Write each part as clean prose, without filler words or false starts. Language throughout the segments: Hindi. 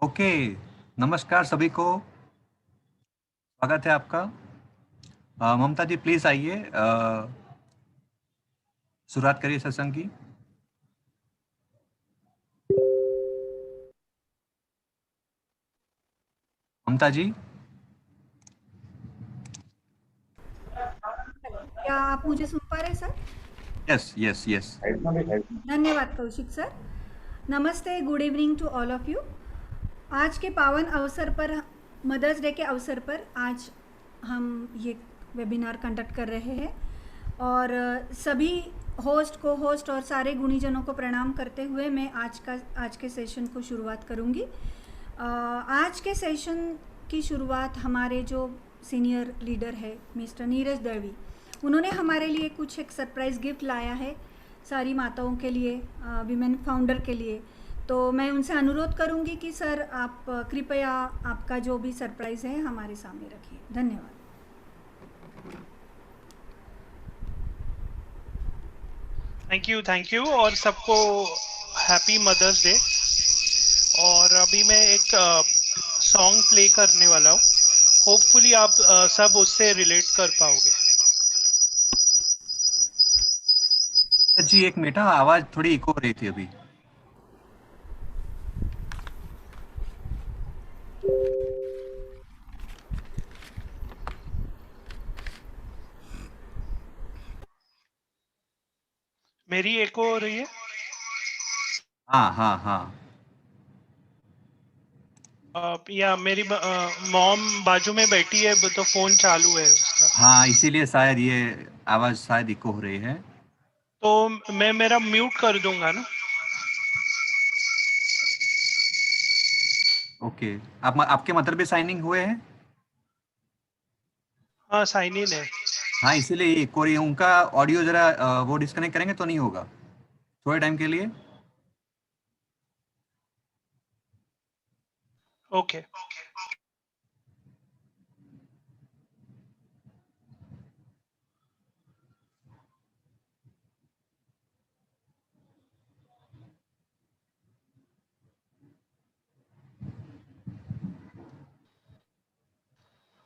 ओके। नमस्कार सभी को। स्वागत है आपका। ममता जी प्लीज आइए। शुरुआत करिए सत्संग की। ममता जी। हेलो, क्या आप मुझे सुन पा रहे हैं सर? Yes yes yes. धन्यवाद कौशिक सर। नमस्ते, good evening to all of you. आज के पावन अवसर पर, मदर्स डे के अवसर पर आज हम ये वेबिनार कंडक्ट कर रहे हैं और सभी होस्ट को होस्ट और सारे गुणीजनों को प्रणाम करते हुए मैं आज के सेशन को शुरुआत करूँगी। आज के सेशन की शुरुआत हमारे जो सीनियर लीडर है मिस्टर नीरज दळवी, उन्होंने हमारे लिए कुछ एक सरप्राइज़ गिफ्ट लाया है सारी माताओं के लिए, विमेन फाउंडर के लिए। तो मैं उनसे अनुरोध करूंगी कि सर आप कृपया आपका जो भी सरप्राइज़ है हमारे सामने रखिए। धन्यवाद। थैंक यू और सबको हैप्पी मदर्स डे। और अभी मैं एक सॉन्ग प्ले करने वाला हूँ। होपफुली आप सब उससे रिलेट कर पाओगे। जी एक मिनट, आवाज थोड़ी इको हो रही थी अभी। मेरी एको हो रही है? हाँ हाँ हाँ। या मेरी मॉम बाजू में बैठी है तो फोन चालू है उसका। हाँ इसीलिए शायद ये आवाज शायद इको हो रही है। तो मैं मेरा म्यूट कर दूंगा ना। ओके। आपके मदर भी साइनिंग हुए हैं? हाँ, साइन इन है। हाँ इसीलिए ये इको हो रही है। उनका ऑडियो जरा वो डिस्कनेक्ट करेंगे तो नहीं होगा थोड़े टाइम के लिए। ओके।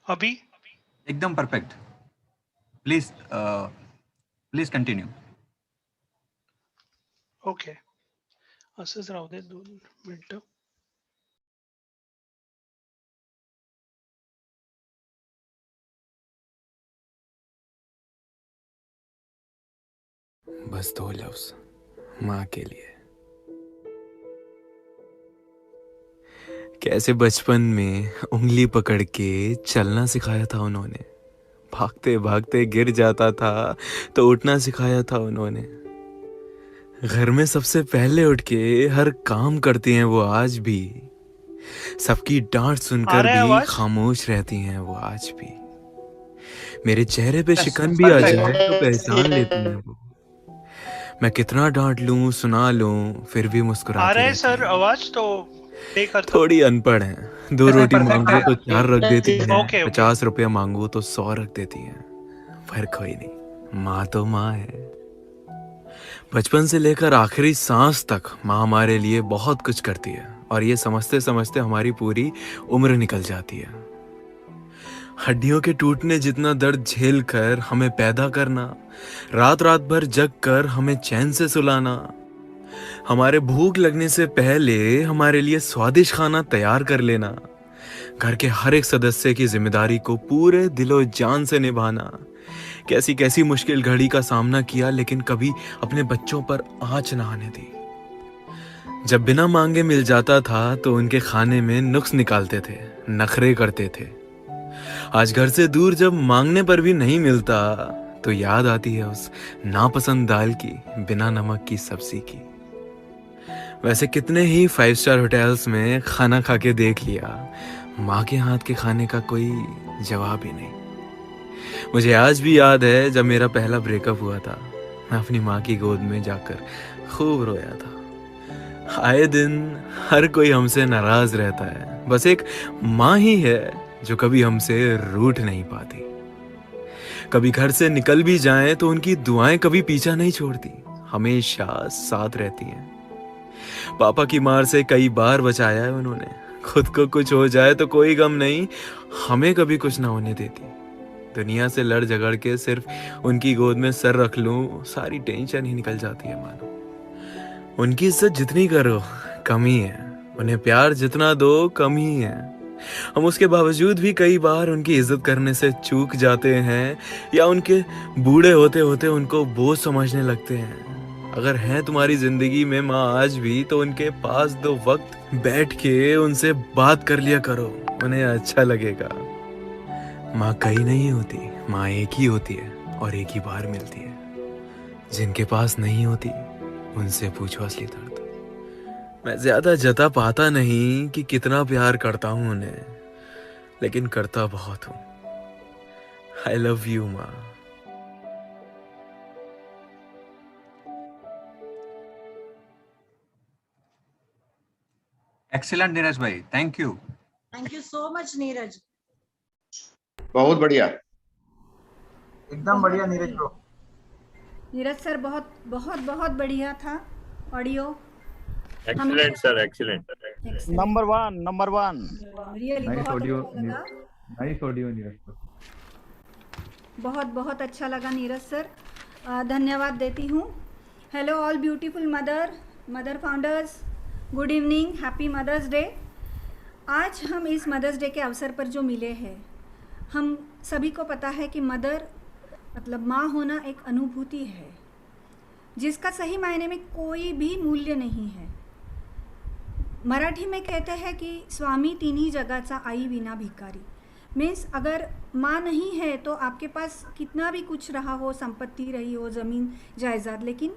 अभी एकदम perfect. Please please continue. Okay, असंच राहू दे 2 मिनिटं। बस 2 लफ्ज माँ के लिए। कैसे बचपन में उंगली पकड़ के चलना सिखाया था उन्होंने, भागते भागते गिर जाता था तो उठना सिखाया था उन्होंने। घर में सबसे पहले उठ के हर काम करती हैं वो आज भी, सबकी डांट आ सुनकर रहा है भी आवाज? खामोश रहती हैं वो आज भी। मेरे चेहरे पे यस शिकन भी आ परफेक्ट। जाए तो पहचान लेती हैं वो। मैं कितना डांट लूं सुना लूं फिर भी आ मुस्कुराती रहा है रहती सर हैं वो। आवाज? तो प्ले करता हूँ। थोड़ी अनपढ़ हैं, 2 नहीं रोटी परफेक्ट मांगो है। तो 4 रख देती हैं, ओके ओके। 50 रुपया मांगो तो 100 रख देती हैं। पर कोई नहीं, माँ तो माँ है। बचपन से लेकर आखिरी सांस तक माँ हमारे लिए बहुत कुछ करती है और ये समझते समझते हमारी पूरी उम्र निकल जाती है। हड्डियों के टूटने जितना दर्द झेल कर हमें पैदा करना, रात रात भर जग कर हमें चैन से सुलाना, हमारे भूख लगने से पहले हमारे लिए स्वादिष्ट खाना तैयार कर लेना, घर के हर एक सदस्य की जिम्मेदारी को पूरे दिलो जान से निभाना, कैसी कैसी मुश्किल घड़ी का सामना किया लेकिन कभी अपने बच्चों पर आंच ना आने दी। जब बिना मांगे मिल जाता था तो उनके खाने में नुक्स निकालते थे, नखरे करते थे। आज घर से दूर जब मांगने पर भी नहीं मिलता तो याद आती है उस नापसंद दाल की, बिना नमक की सब्जी की। वैसे कितने ही 5 स्टार होटल्स में खाना खा के देख लिया, माँ के हाथ के खाने का कोई जवाब ही नहीं। मुझे आज भी याद है जब मेरा पहला ब्रेकअप हुआ था, मैं अपनी माँ की गोद में जाकर खूब रोया था। आए दिन हर कोई हमसे नाराज रहता है, बस एक माँ ही है जो कभी हमसे रूठ नहीं पाती। कभी घर से निकल भी जाएं तो उनकी दुआएं कभी पीछा नहीं छोड़ती, हमेशा साथ रहती हैं। पापा की मार से कई बार बचाया है उन्होंने, खुद को कुछ हो जाए तो कोई गम नहीं, हमें कभी कुछ ना होने देती। दुनिया से लड़ झगड़ के सिर्फ उनकी गोद में सर रख लूं, सारी टेंशन ही निकल जाती है मानो। उनकी इज्जत जितनी करो कम ही है, उन्हें प्यार जितना दो कम ही है। हम उसके बावजूद भी कई बार उनकी इज्जत करने से चूक जाते हैं, या उनके बूढ़े होते होते उनको बोझ समझने लगते हैं। अगर हैं तुम्हारी जिंदगी में माँ आज भी, तो उनके पास दो वक्त बैठ के उनसे बात कर लिया करो, उन्हें अच्छा लगेगा। माँ कई नहीं होती, माँ एक ही होती है और एक ही बार मिलती है। जिनके पास नहीं होती उनसे पूछो असली दर्द। मैं ज्यादा जता पाता नहीं कि कितना प्यार करता हूँ उन्हें, लेकिन करता बहुत हूँ। आई लव यू माँ। एक्सीलेंट नीरज भाई, thank you. Thank you so much Neeraj. बहुत बढ़िया, एकदम बढ़िया नीरज ब्रो। नीरज सर बहुत बहुत बहुत बढ़िया था audio. Excellent sir, excellent. Number one really nice बहुत ऑडियो, अच्छा लगा, नाइस ऑडियो नीरज सर। बहुत बहुत अच्छा लगा नीरज सर, धन्यवाद देती हूँ। Hello all beautiful mother founders, good evening, happy mother's day. आज हम इस मदर्स डे के अवसर पर जो मिले हैं, हम सभी को पता है कि मदर मतलब माँ होना एक अनुभूति है जिसका सही मायने में कोई भी मूल्य नहीं है। मराठी में कहते हैं कि स्वामी तिन्ही जगाचा आई विना भिकारी। मीन्स अगर माँ नहीं है तो आपके पास कितना भी कुछ रहा हो, संपत्ति रही हो, ज़मीन जायदाद, लेकिन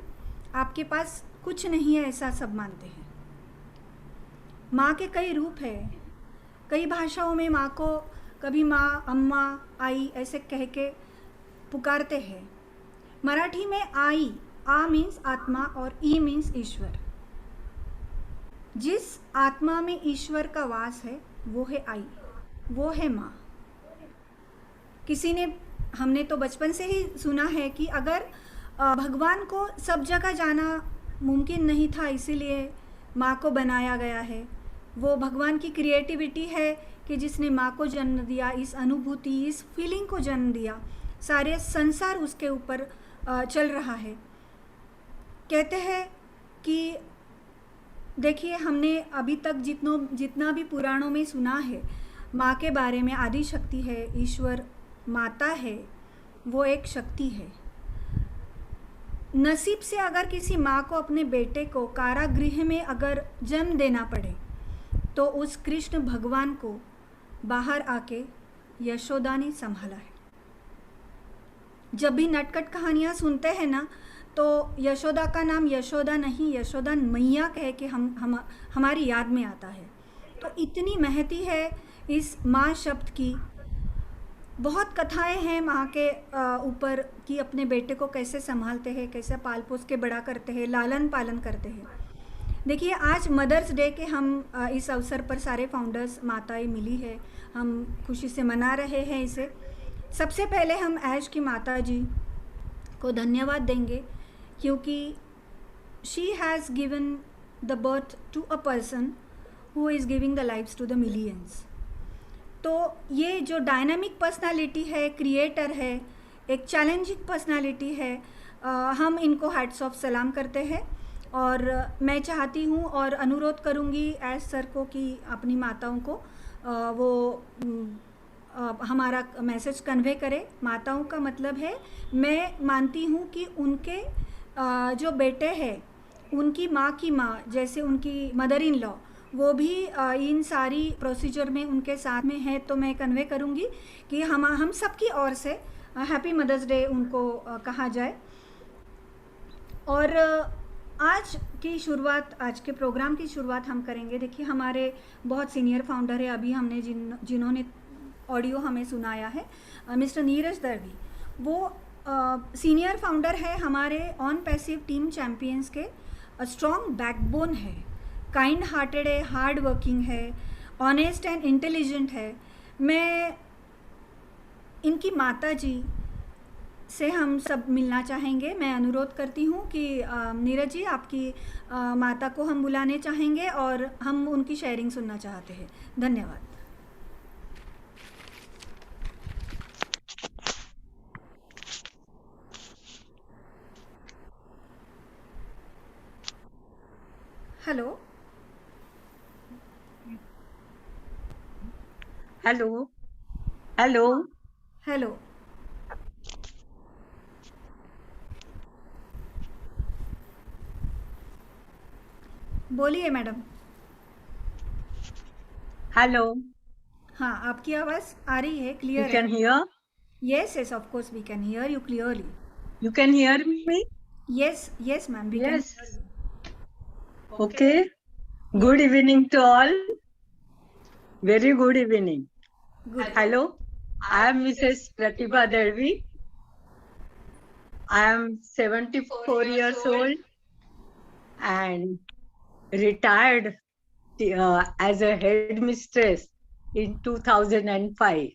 आपके पास कुछ नहीं है, ऐसा सब मानते हैं। माँ के कई रूप हैं, कई भाषाओं में माँ को कभी माँ, अम्मा, आई ऐसे कह के पुकारते हैं। मराठी में आई, आ मीन्स आत्मा और ई मीन्स ईश्वर। जिस आत्मा में ईश्वर का वास है वो है आई, वो है माँ। हमने तो बचपन से ही सुना है कि अगर भगवान को सब जगह जाना मुमकिन नहीं था, इसीलिए माँ को बनाया गया है। वो भगवान की क्रिएटिविटी है कि जिसने माँ को जन्म दिया, इस अनुभूति, इस फीलिंग को जन्म दिया। सारे संसार उसके ऊपर चल रहा है। कहते हैं कि देखिए, हमने अभी तक जितना भी पुराणों में सुना है माँ के बारे में, आदि शक्ति है, ईश्वर माता है, वो एक शक्ति है। नसीब से अगर किसी माँ को अपने बेटे को कारागृह में अगर जन्म देना पड़े तो उस कृष्ण भगवान को बाहर आके यशोदा ने संभाला है। जब भी नटखट कहानियाँ सुनते हैं ना, तो यशोदा का नाम यशोदा नहीं, यशोदा मैया कह के हमारी याद में आता है। तो इतनी महती है इस माँ शब्द की। बहुत कथाएं हैं माँ के ऊपर कि अपने बेटे को कैसे संभालते हैं, कैसे पाल पोस के बड़ा करते हैं, लालन पालन करते हैं। देखिए, आज मदर्स डे के हम इस अवसर पर सारे फाउंडर्स माताएं मिली है, हम खुशी से मना रहे हैं इसे। सबसे पहले हम ऐश की माता जी को धन्यवाद देंगे, क्योंकि she has given the birth to a person who is giving the lives to the millions. तो ये जो डायनामिक पर्सनालिटी है, क्रिएटर है, एक चैलेंजिंग पर्सनालिटी है, हम इनको हैट्स ऑफ सलाम करते हैं। और मैं चाहती हूँ और अनुरोध करूँगी ऐश सर को कि अपनी माताओं को वो हमारा मैसेज कन्वे करे। माताओं का मतलब है, मैं मानती हूँ कि उनके जो बेटे हैं, उनकी माँ की माँ, जैसे उनकी मदर इन लॉ, वो भी इन सारी प्रोसीजर में उनके साथ में है। तो मैं कन्वे करूँगी कि हम सबकी ओर से हैप्पी मदर्स डे उनको कहा जाए। और आज की शुरुआत, आज के प्रोग्राम की शुरुआत हम करेंगे। देखिए, हमारे बहुत सीनियर फाउंडर है, अभी हमने जिन्होंने ऑडियो हमें सुनाया है, मिस्टर नीरज दर्वी, वो सीनियर फाउंडर है हमारे ऑन पैसिव टीम चैम्पियंस के। स्ट्रॉन्ग बैकबोन है, काइंड हार्टेड है, हार्ड वर्किंग है, ऑनेस्ट एंड इंटेलिजेंट है। मैं इनकी माता जी से हम सब मिलना चाहेंगे। मैं अनुरोध करती हूँ कि नीरज जी, आपकी माता को हम बुलाने चाहेंगे और हम उनकी शेयरिंग सुनना चाहते हैं। धन्यवाद। हेलो हेलो हेलो हेलो, बोलिए मैडम। हेलो हाँ, आपकी आवाज़ आ रही है, यू क्लियर कैन है। Hear Yes, yes, of course we can hear you clearly. You can hear me Yes, yes, ma'am, we can yes hear you. Okay good evening to all very good evening Good. Hello I am Mrs Pratibha Dalvi I am 74 years old and retired as a headmistress in 2005.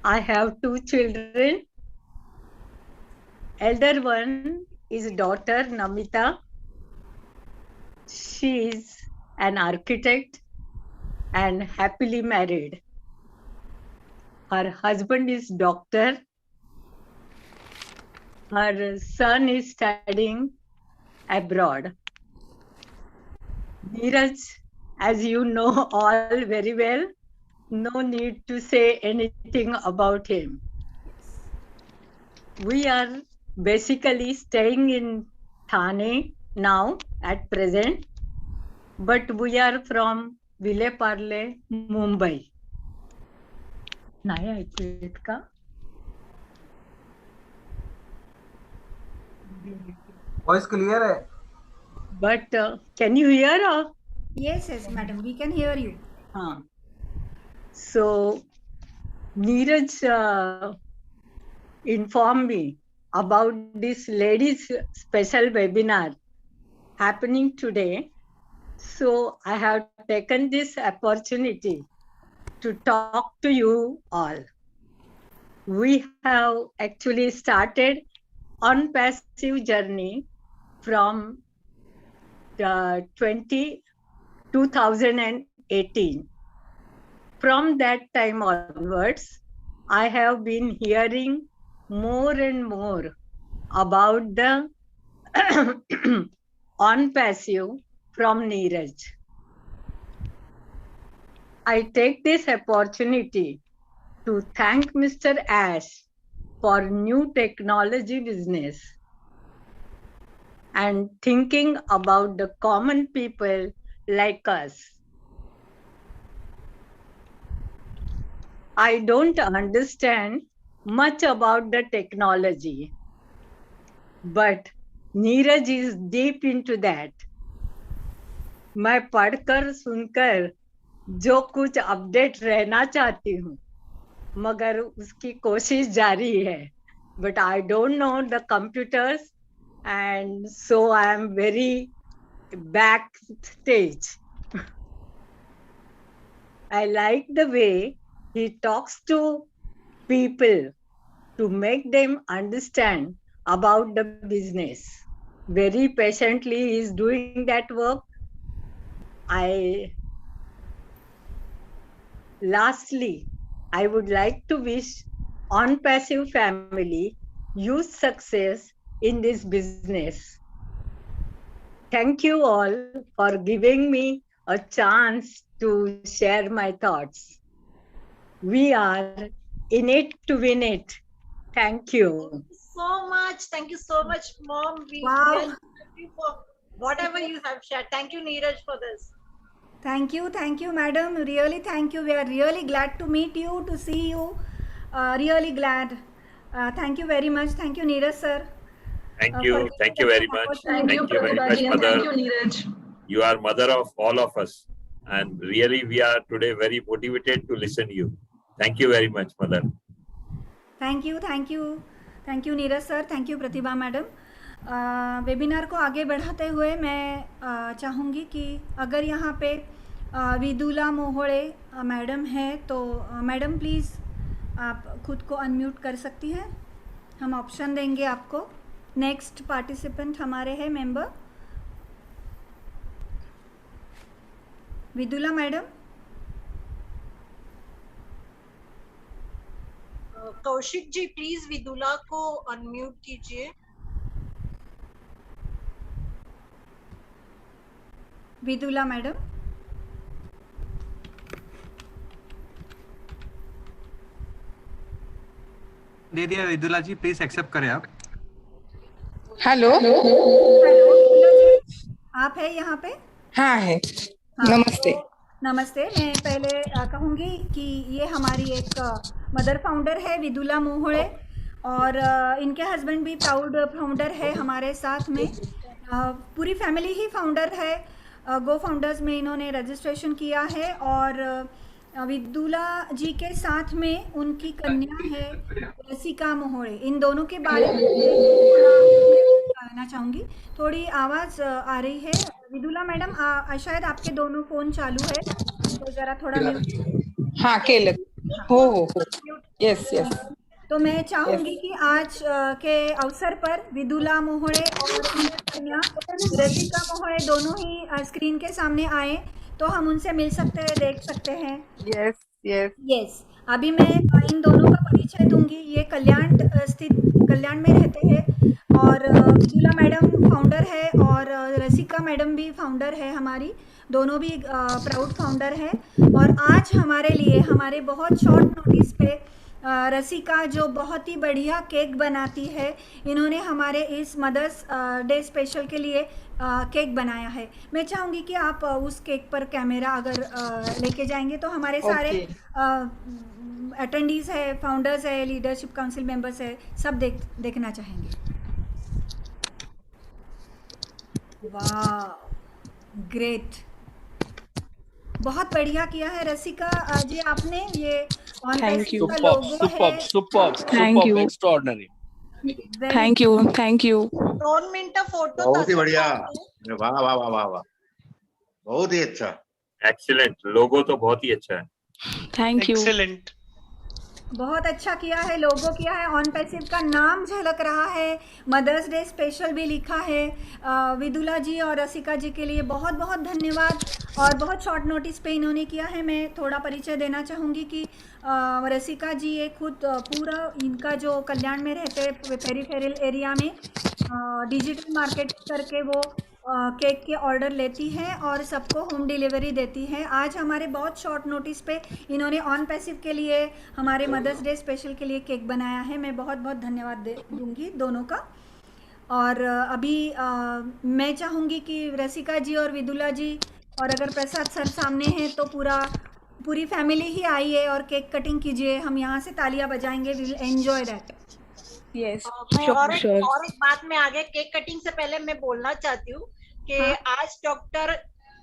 I have 2 children. Elder one is daughter Namita. She is an architect and happily married. Her husband is doctor. Her son is studying abroad. Neeraj, as you know all very well, no need to say anything about him. We are basically staying in Thane now at present, but we are from Vile Parle, Mumbai. नाही ऐकू येत का? वॉइस क्लियर है. But can you hear? Yes, yes, madam, we can hear you. हाँ. So Neeraj informed me about this ladies special webinar happening today. So I have taken this opportunity to talk to you all. We have actually started on passive journey from 2018. From that time onwards, I have been hearing more and more about the on passive from Neeraj. I take this opportunity to thank Mr. Ash for new technology business and thinking about the common people like us. I don't understand much about the technology, but Neeraj is deep into that. मैं पढ़कर सुनकर जो कुछ अपडेट रहना चाहती हूँ, मगर उसकी कोशिश जारी है. But I don't know the computers, and so I am very backstage. I like the way he talks to people to make them understand about the business. Very patiently he is doing that work. Lastly, I would like to wish On Passive family huge success in this business. Thank you all for giving me a chance to share my thoughts. We are in it to win it. Thank you. Thank you so much, Mom. We Wow. really thank you for whatever you have shared. Thank you, Neeraj, for this. Thank you, madam. Really, thank you. We are really glad to meet you, to see you. Really glad. Thank you very much. Thank you, Neeraj sir. Thank for you. giving Thank us you this very much. opportunity. Thank you very much, Mother. You are mother of all of us. And really, we are today very motivated to listen to you. Thank you very much, Mother. Thank you Neeraj sir, thank you Pratibha madam. Webinar को आगे बढ़ाते हुए मैं चाहूँगी कि अगर यहाँ पे विदुला मोहोळे मैडम है तो मैडम प्लीज़ आप खुद को अनम्यूट कर सकती हैं, हम ऑप्शन देंगे आपको। नेक्स्ट पार्टिसिपेंट हमारे हैं member Vidula madam. Kaushik ji please Vidula को अनम्यूट कीजिए। विदुला मैडम, दे दिया विदुला जी, प्लीज एक्सेप्ट करें आप। हेलो। हेलो विदुला जी, आप है यहाँ पे? हाँ है। हाँ, नमस्ते। नमस्ते। मैं पहले कहूँगी कि ये हमारी एक मदर फाउंडर है विदुला मोहोळे, और इनके हस्बैंड भी प्राउड फाउंडर है हमारे साथ में। पूरी फैमिली ही फाउंडर है। गो फाउंडर्स में इन्होंने रजिस्ट्रेशन किया है, और विदुला जी के साथ में उनकी कन्या है रसिका मोहोळे। इन दोनों के बारे में कहना चाहूँगी। थोड़ी आवाज़ आ रही है विदुला मैडम, शायद आपके दोनों फ़ोन चालू है, तो ज़रा थोड़ा म्यूट। हाँ केलं हो। Yes yes. तो मैं चाहूँगी कि आज के अवसर पर विदुला मोहोळे और उनकी कन्या रसिका मोहोळे दोनों ही स्क्रीन के सामने आए, तो हम उनसे मिल सकते हैं, देख सकते हैं। यस यस यस, अभी मैं इन दोनों का परिचय दूंगी। ये कल्याण में रहते हैं, और विदुला मैडम फाउंडर है, और रसिका मैडम भी फाउंडर है हमारी, दोनों भी प्राउड फाउंडर है। और आज हमारे लिए, हमारे बहुत शॉर्ट नोटिस पे रसिका जो बहुत ही बढ़िया केक बनाती है, इन्होंने हमारे इस मदर्स डे स्पेशल के लिए केक बनाया है। मैं चाहूँगी कि आप उस केक पर कैमरा अगर लेके जाएंगे तो हमारे सारे अटेंडीज है, फाउंडर्स है, लीडरशिप काउंसिल मेंबर्स है, सब देखना चाहेंगे। वाह, ग्रेट, बहुत बढ़िया किया है रसिका जी आपने। ये ऑन पेसिव का लोगो है। Superb, extraordinary. Thank you. 2 minute photo. बहुत ही बढ़िया, वाह वाह वाह वाह वाह, बहुत ही अच्छा, एक्सीलेंट। लोगो तो बहुत ही अच्छा है। Thank you. एक्सीलेंट, बहुत अच्छा किया है, लोगो किया है, ऑन पैसिव का नाम झलक रहा है, मदर्स डे स्पेशल भी लिखा है। विदुला जी और रसिका जी के लिए बहुत बहुत धन्यवाद, और बहुत शॉर्ट नोटिस पे इन्होंने किया है। मैं थोड़ा परिचय देना चाहूँगी कि रसिका जी ये खुद पूरा इनका जो कल्याण में रहते हैं पेरीफेरल एरिया में डिजिटल मार्केटिंग करके वो केक के ऑर्डर लेती हैं और सबको होम डिलीवरी देती हैं। आज हमारे बहुत शॉर्ट नोटिस पे इन्होंने ऑन पैसिव के लिए हमारे मदर्स डे स्पेशल के लिए केक बनाया है। मैं बहुत बहुत धन्यवाद दूंगी दोनों का। और अभी मैं चाहूँगी कि रसिका जी और विदुला जी, और अगर प्रसाद सर सामने हैं तो पूरी फैमिली ही आई है और केक कटिंग कीजिए। हम यहाँ से तालियां बजाएंगे, we will enjoy that. Yes और एक बात मैं आगे केक कटिंग से पहले मैं बोलना चाहती हूँ कि आज डॉक्टर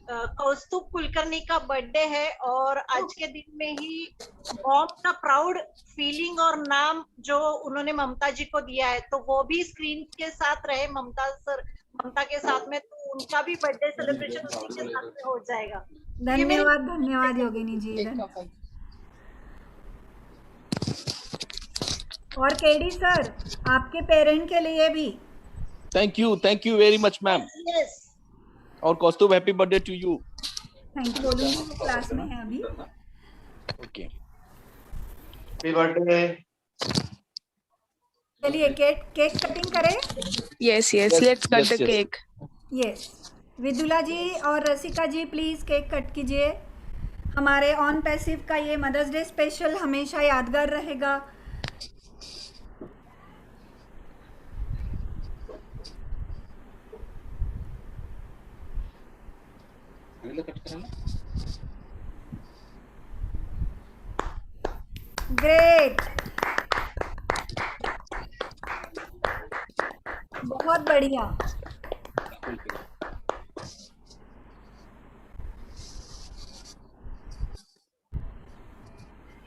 कौस्तुभ कुलकर्णी का बर्थडे है, और आज के दिन में ही मॉम का प्राउड फीलिंग और नाम जो उन्होंने ममता जी को दिया है, तो वो भी स्क्रीन के साथ रहे ममता के साथ में, तो उनका भी बर्थडे सेलिब्रेशन उसी के साथ में हो जाएगा। धन्यवाद, धन्यवाद योगिनी जी। और केडी सर, आपके पेरेंट के लिए भी thank you very much ma'am. Yes, और Kaustubh happy birthday to you. Thank you. बोलूंगी वो क्लास में है अभी। Okay, happy birthday. चलिए केक कटिंग करें। Yes let's cut the cake. Yes, Vidula ji और Rasika ji please cake cut कीजिए। हमारे ऑन पैसिव का ये मदर्स डे स्पेशल हमेशा यादगार रहेगा। ग्रेट, बहुत बढ़िया।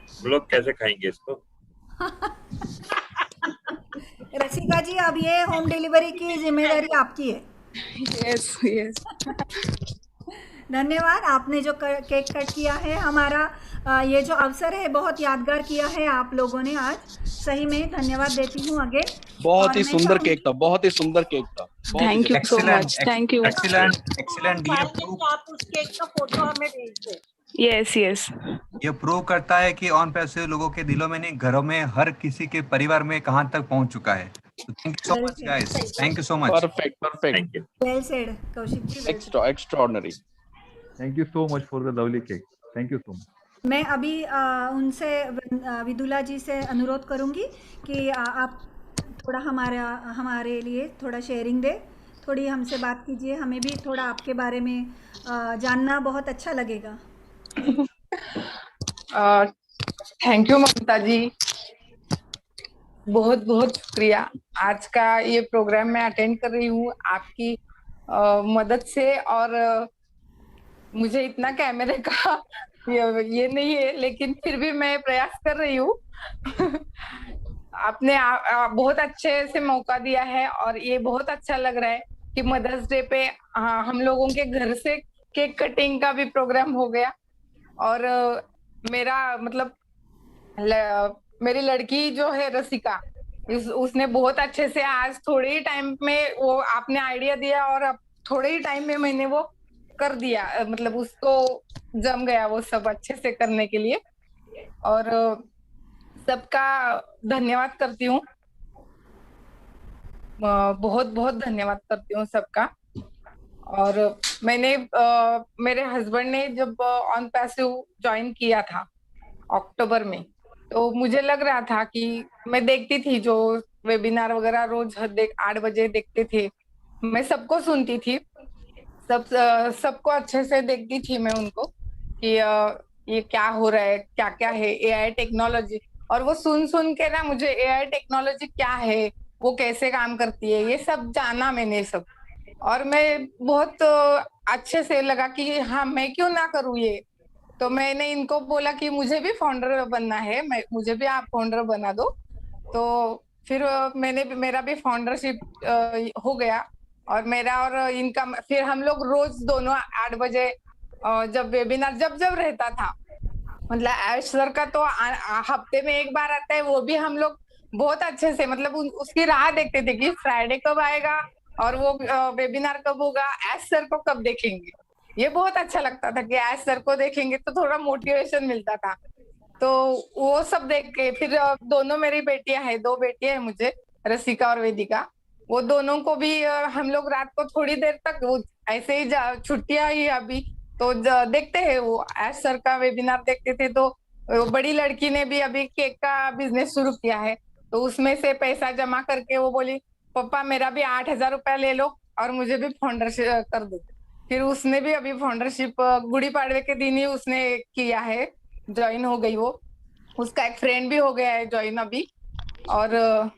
हम लोग कैसे खाएंगे इसको? रसिका जी, अब ये होम डिलीवरी की जिम्मेदारी आपकी है। यस धन्यवाद। आपने जो केक कट किया है, हमारा ये जो अवसर है बहुत यादगार किया है आप लोगों ने आज। सही में धन्यवाद देती हूँ अगेन। बहुत ही सुंदर केक था, बहुत ही सुंदर केक था। Thank you so much, thank you. Excellent. आप उस केक का फोटो हमें भेज दें। यस यस, ये प्रूव करता है कि ऑन पैसिव लोगों के दिलों में नहीं, घरों में, हर किसी के परिवार में कहां तक पहुंच चुका है। Thank you so much guys, thank you so much. Perfect. Thank you. Well said Kaushik ji. Extraordinary. Thank you so much for the lovely cake. Thank you so much. मैं अभी उनसे विदुला जी से अनुरोध करूंगी कि आप थोड़ा हमारे लिए थोड़ा शेयरिंग दे, थोड़ी हमसे बात कीजिए, हमें भी थोड़ा आपके बारे में जानना बहुत अच्छा लगेगा। थैंक यू ममता जी, बहुत बहुत शुक्रिया। आज का ये प्रोग्राम मैं अटेंड कर रही हूँ आपकी मदद से, और मुझे इतना कैमरे का ये नहीं है, लेकिन फिर भी मैं प्रयास कर रही हूँ। आपने बहुत अच्छे से मौका दिया है, और ये बहुत अच्छा लग रहा है कि मदर्स डे पे हम लोगों के घर से केक कटिंग का भी प्रोग्राम हो गया। और मेरा मतलब मेरी लड़की जो है रसिका, उसने बहुत अच्छे से आज थोड़े ही टाइम में वो आपने आइडिया दिया, और अब थोड़े ही टाइम में मैंने वो कर दिया, मतलब उसको जम गया वो सब अच्छे से करने के लिए। और सबका धन्यवाद करती हूँ, बहुत बहुत धन्यवाद करती हूँ सबका। और मैंने मेरे हस्बैंड ने जब ऑन पैसिव ज्वाइन किया था अक्टूबर में, तो मुझे लग रहा था कि मैं देखती थी जो वेबिनार वगैरह रोज 8 बजे देखते थे, मैं सबको सुनती थी, सबको अच्छे से देखती थी मैं उनको कि ये क्या हो रहा है, क्या क्या है एआई टेक्नोलॉजी। और वो सुन के ना मुझे एआई टेक्नोलॉजी क्या है, वो कैसे काम करती है, ये सब जाना मैंने सब। और मैं बहुत अच्छे से लगा कि हाँ मैं क्यों ना करूँ ये। तो मैंने इनको बोला कि मुझे भी फाउंडर बनना है, मुझे भी आप फाउंडर बना दो। तो फिर मेरा भी फाउंडरशिप हो गया, और मेरा और इनका फिर हम लोग रोज दोनों 8 बजे जब वेबिनार जब रहता था, मतलब ऐश सर का तो हफ्ते में एक बार आता है, वो भी हम लोग बहुत अच्छे से मतलब उसकी राह देखते थे कि फ्राइडे कब आएगा और वो वेबिनार कब होगा, ऐश सर को कब देखेंगे। ये बहुत अच्छा लगता था कि ऐश सर को देखेंगे तो थोड़ा मोटिवेशन मिलता था। तो वो सब देख के फिर दोनों मेरी बेटियां हैं, 2 बेटियां हैं मुझे, रसिका और वेदिका। वो दोनों को भी हम लोग रात को थोड़ी देर तक वो ऐसे ही छुट्टियां ही अभी तो देखते हैं, वो ऐश सर का वेबिनार देखते थे। तो बड़ी लड़की ने भी अभी केक का बिजनेस शुरू किया है, तो उसमें से पैसा जमा करके वो बोली पापा मेरा भी 8,000 रुपया ले लो और मुझे भी फाउंडरशिप कर दो। फिर उसने भी अभी फाउंडरशिप गुड़ी पाड़वे के दिन ही उसने किया है, ज्वाइन हो गई वो। उसका एक फ्रेंड भी हो गया है ज्वाइन अभी। और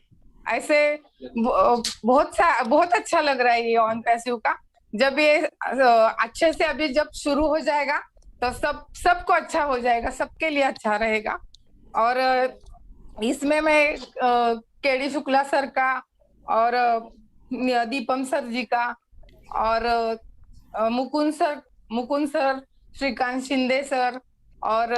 ऐसे बहुत अच्छा लग रहा है ये ऑन पैसिव का। जब ये अच्छे से अभी जब शुरू हो जाएगा तो सबको अच्छा हो जाएगा, सबके लिए अच्छा रहेगा। और इसमें मैं केडी शुक्ला सर का और दीपम सर जी का और मुकुंद सर, श्रीकांत शिंदे सर और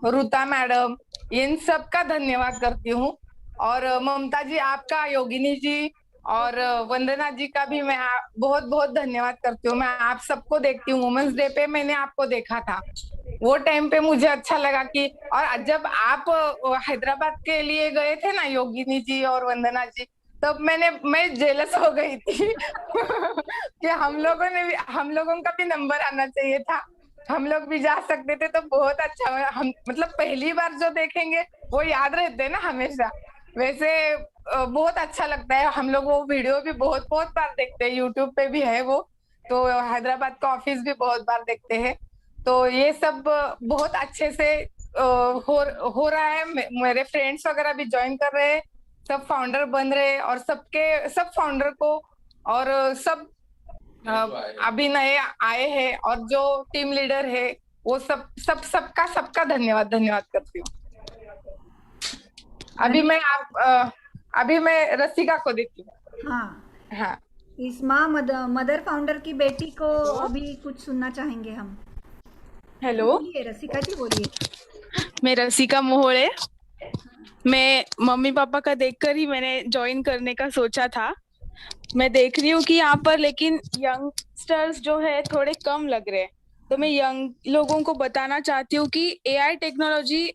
रुता मैडम, इन सब का धन्यवाद करती हूँ। और ममता जी आपका, योगिनी जी और वंदना जी का भी मैं बहुत बहुत धन्यवाद करती हूँ। मैं आप सबको देखती हूँ, वुमेन्स डे पे मैंने आपको देखा था, वो टाइम पे मुझे अच्छा लगा कि, और जब आप हैदराबाद के लिए गए थे ना योगिनी जी और वंदना जी, तब मैं जेलस हो गई थी कि हम लोगों का भी नंबर आना चाहिए था, हम लोग भी जा सकते थे। तो बहुत अच्छा, हम मतलब पहली बार जो देखेंगे वो याद रहते हैं ना हमेशा। वैसे बहुत अच्छा लगता है, हम लोग वो वीडियो भी बहुत बार देखते हैं, यूट्यूब पे भी है वो, तो हैदराबाद का ऑफिस भी बहुत बार देखते हैं। तो ये सब बहुत अच्छे से हो रहा है। मेरे फ्रेंड्स वगैरह भी ज्वाइन कर रहे हैं, सब फाउंडर बन रहे, और सब फाउंडर को और सब अभी नए आए हैं और जो टीम लीडर है वो सबका धन्यवाद करती हूँ। अभी मैं रसिका को देखती हूँ। हाँ, इस माँ मदर फाउंडर की बेटी को अभी कुछ सुनना चाहेंगे हम। हेलो, बोलिए रसिका जी, बोलिए। मैं रसिका मोहोळे। मैं मम्मी पापा का देखकर ही मैंने ज्वाइन करने का सोचा था। मैं देख रही हूँ कि यहाँ पर लेकिन यंगस्टर्स जो है थोड़े कम लग रहे हैं, तो मैं यंग लोगों को बताना चाहती हूँ कि एआई टेक्नोलॉजी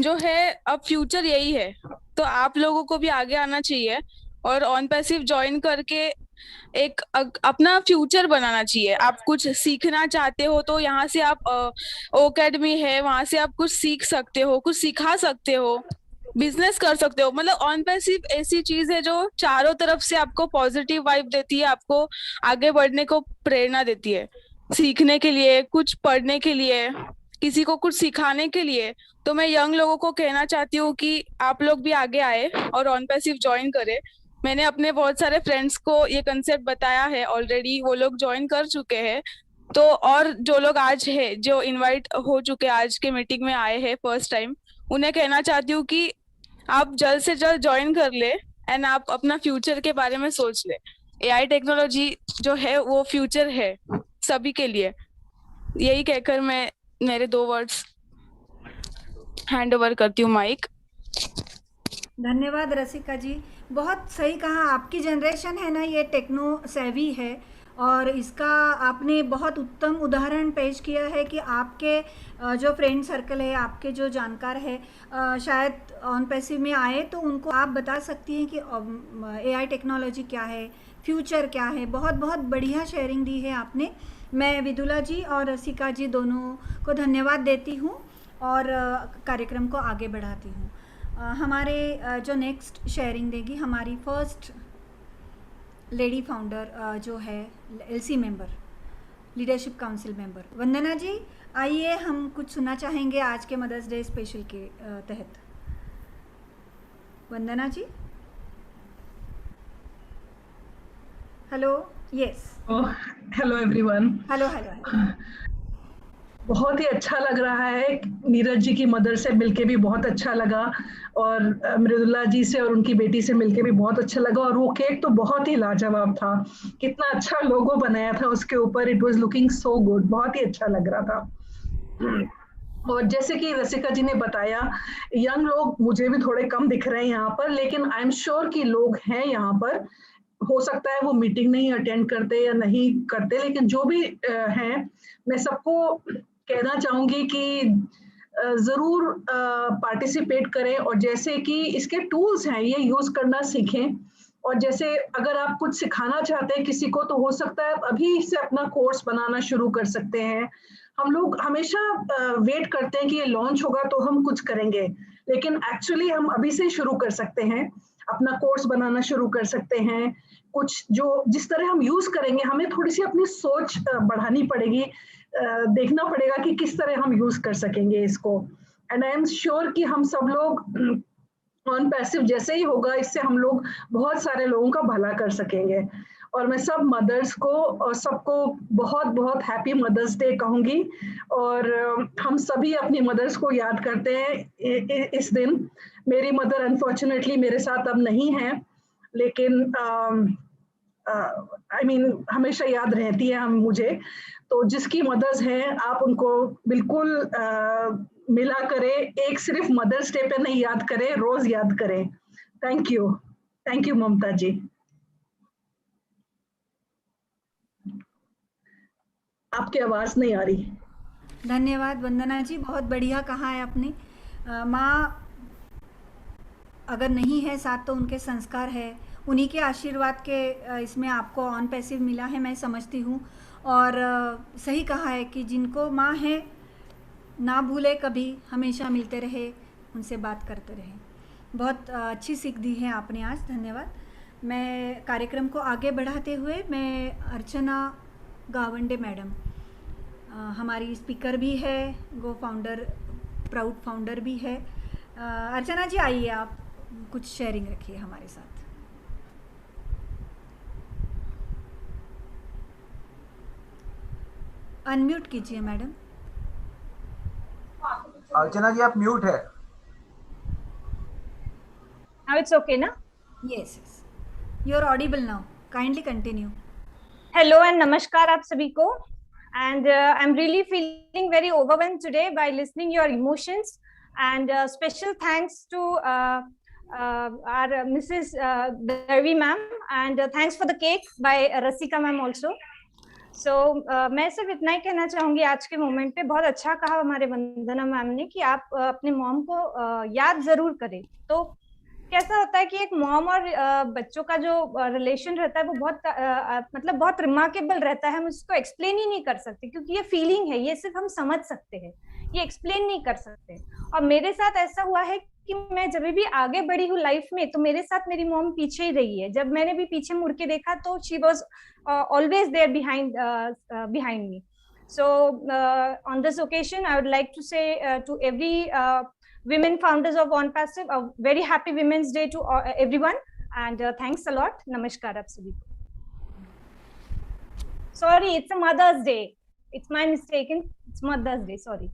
जो है अब फ्यूचर यही है, तो आप लोगों को भी आगे आना चाहिए और ऑन पैसिव ज्वाइन करके एक अपना फ्यूचर बनाना चाहिए। आप कुछ सीखना चाहते हो तो यहाँ से आप ओकेडमी है, वहां से आप कुछ सीख सकते हो, कुछ सिखा सकते हो, बिजनेस कर सकते हो। मतलब ऑन पैसिव ऐसी चीज है जो चारों तरफ से आपको पॉजिटिव वाइब देती है, आपको आगे बढ़ने को प्रेरणा देती है, सीखने के लिए, कुछ पढ़ने के लिए, किसी को कुछ सिखाने के लिए। तो मैं यंग लोगों को कहना चाहती हूँ कि आप लोग भी आगे आए और ऑन पैसिव ज्वाइन करें। मैंने अपने बहुत सारे फ्रेंड्स को ये कंसेप्ट बताया है ऑलरेडी, वो लोग ज्वाइन कर चुके हैं। तो और जो लोग आज है, जो इनवाइट हो चुके आज के मीटिंग में आए हैं फर्स्ट टाइम, उन्हें कहना चाहती हूँ कि आप जल्द से जल्द ज्वाइन कर ले एंड आप अपना फ्यूचर के बारे में सोच ले। एआई टेक्नोलॉजी जो है वो फ्यूचर है सभी के लिए। यही कहकर मैं मेरे 2 वर्ड्स हैंड ओवर करती हूँ माइक। धन्यवाद रसिका जी, बहुत सही कहा। आपकी जनरेशन है ना, ये टेक्नो सेवी है और इसका आपने बहुत उत्तम उदाहरण पेश किया है कि आपके जो फ्रेंड सर्कल है, आपके जो जानकार है, शायद ऑन पैसिव में आए तो उनको आप बता सकती हैं कि एआई टेक्नोलॉजी क्या है, फ्यूचर क्या है। बहुत बहुत बढ़िया शेयरिंग दी है आपने। मैं विदुला जी और रसिका जी दोनों को धन्यवाद देती हूँ और कार्यक्रम को आगे बढ़ाती हूँ। हमारे जो नेक्स्ट शेयरिंग देगी हमारी फर्स्ट लेडी फाउंडर जो है LC member, leadership council member Vandana ji. आइए, हम कुछ सुनना चाहेंगे आज के मदर्स डे स्पेशल के तहत। Vandana ji, hello. Yes, hello everyone. Hello hello. बहुत ही अच्छा लग रहा है, नीरज जी की मदर से मिलके भी बहुत अच्छा लगा और मृदुला जी से और उनकी बेटी से मिलके भी बहुत अच्छा लगा। और वो केक तो बहुत ही लाजवाब था, कितना अच्छा लोगो बनाया था उसके ऊपर, it was looking so good, बहुत ही अच्छा लग रहा था। और जैसे कि रसिका जी ने बताया, यंग लोग मुझे भी थोड़े कम दिख रहे हैं यहाँ पर, लेकिन आई एम श्योर कि लोग हैं यहाँ पर। हो सकता है वो मीटिंग नहीं अटेंड करते या नहीं करते, लेकिन जो भी हैं, मैं सबको कहना चाहूंगी कि जरूर पार्टिसिपेट करें और जैसे कि इसके टूल्स हैं ये यूज करना सीखें। और जैसे अगर आप कुछ सिखाना चाहते हैं किसी को, तो हो सकता है अभी से अपना कोर्स बनाना शुरू कर सकते हैं। हम लोग हमेशा वेट करते हैं कि ये लॉन्च होगा तो हम कुछ करेंगे, लेकिन एक्चुअली हम अभी से शुरू कर सकते हैं, अपना कोर्स बनाना शुरू कर सकते हैं। कुछ जो जिस तरह हम यूज करेंगे, हमें थोड़ी सी अपनी सोच बढ़ानी पड़ेगी, देखना पड़ेगा कि किस तरह हम यूज कर सकेंगे इसको। एंड आई एम श्योर कि हम सब लोग ऑन पैसिव जैसे ही होगा, इससे हम लोग बहुत सारे लोगों का भला कर सकेंगे। और मैं सब मदर्स को और सबको बहुत बहुत हैप्पी मदर्स डे कहूंगी। और हम सभी अपनी मदर्स को याद करते हैं इस दिन। मेरी मदर अनफॉर्चुनेटली मेरे साथ अब नहीं है, लेकिन I mean, हमेशा याद रहती है हम मुझे। तो जिसकी मदर्स हैं, आप उनको बिल्कुल मिला करें, एक सिर्फ मदर्स डे पे नहीं याद करें, रोज याद करें। थैंक यू ममता जी। आपकी आवाज नहीं आ रही। धन्यवाद वंदना जी, बहुत बढ़िया कहा है आपने। माँ अगर नहीं है साथ तो उनके संस्कार है, उन्हीं के आशीर्वाद के इसमें आपको ऑन पैसिव मिला है, मैं समझती हूँ। और सही कहा है कि जिनको माँ है ना भूले कभी, हमेशा मिलते रहे, उनसे बात करते रहे। बहुत अच्छी सीख दी है आपने आज, धन्यवाद। मैं कार्यक्रम को आगे बढ़ाते हुए मैं अर्चना गावंडे मैडम, हमारी स्पीकर भी है, गो फाउंडर, प्राउड फाउंडर भी है। अर्चना जी आइए, आप कुछ शेयरिंग रखिए हमारे साथ। अनम्यूट कीजिए मैडम। अर्चना जी आप म्यूट है। Now it's okay ना? Yes, yes. You are audible now. Kindly continue. Hello and नमस्कार आप सभी को। And I'm really feeling very overwhelmed today by listening your emotions. And special thanks to our Mrs. Darvi ma'am, and thanks for the cake by Rasika ma'am also. So मैं सिर्फ इतना ही कहना चाहूंगी आज के मोमेंट पे। बहुत अच्छा कहा हमारे वंदना मैम ने कि आप अपने मॉम को याद जरूर करें। तो कैसा होता है कि एक मॉम और बच्चों का जो रिलेशन रहता है वो बहुत मतलब बहुत रिमार्केबल रहता है। हम उसको एक्सप्लेन ही नहीं कर सकते क्योंकि ये फीलिंग है, ये सिर्फ हम समझ सकते हैं, ये एक्सप्लेन नहीं कर सकते। और मेरे साथ ऐसा हुआ है कि मैं जब भी आगे बढ़ी हूँ लाइफ में तो मेरे साथ मेरी मॉम पीछे ही रही है। जब मैंने भी पीछे मुड़ के देखा तो she was always there behind me. So on this occasion I would like to say to every women founders of OnPassive, a very happy Women's Day to everyone, and thanks a lot. Namaskar aap sabhi ko. Sorry, it's a Mother's Day. It's my mistake. It's Mother's Day. Sorry.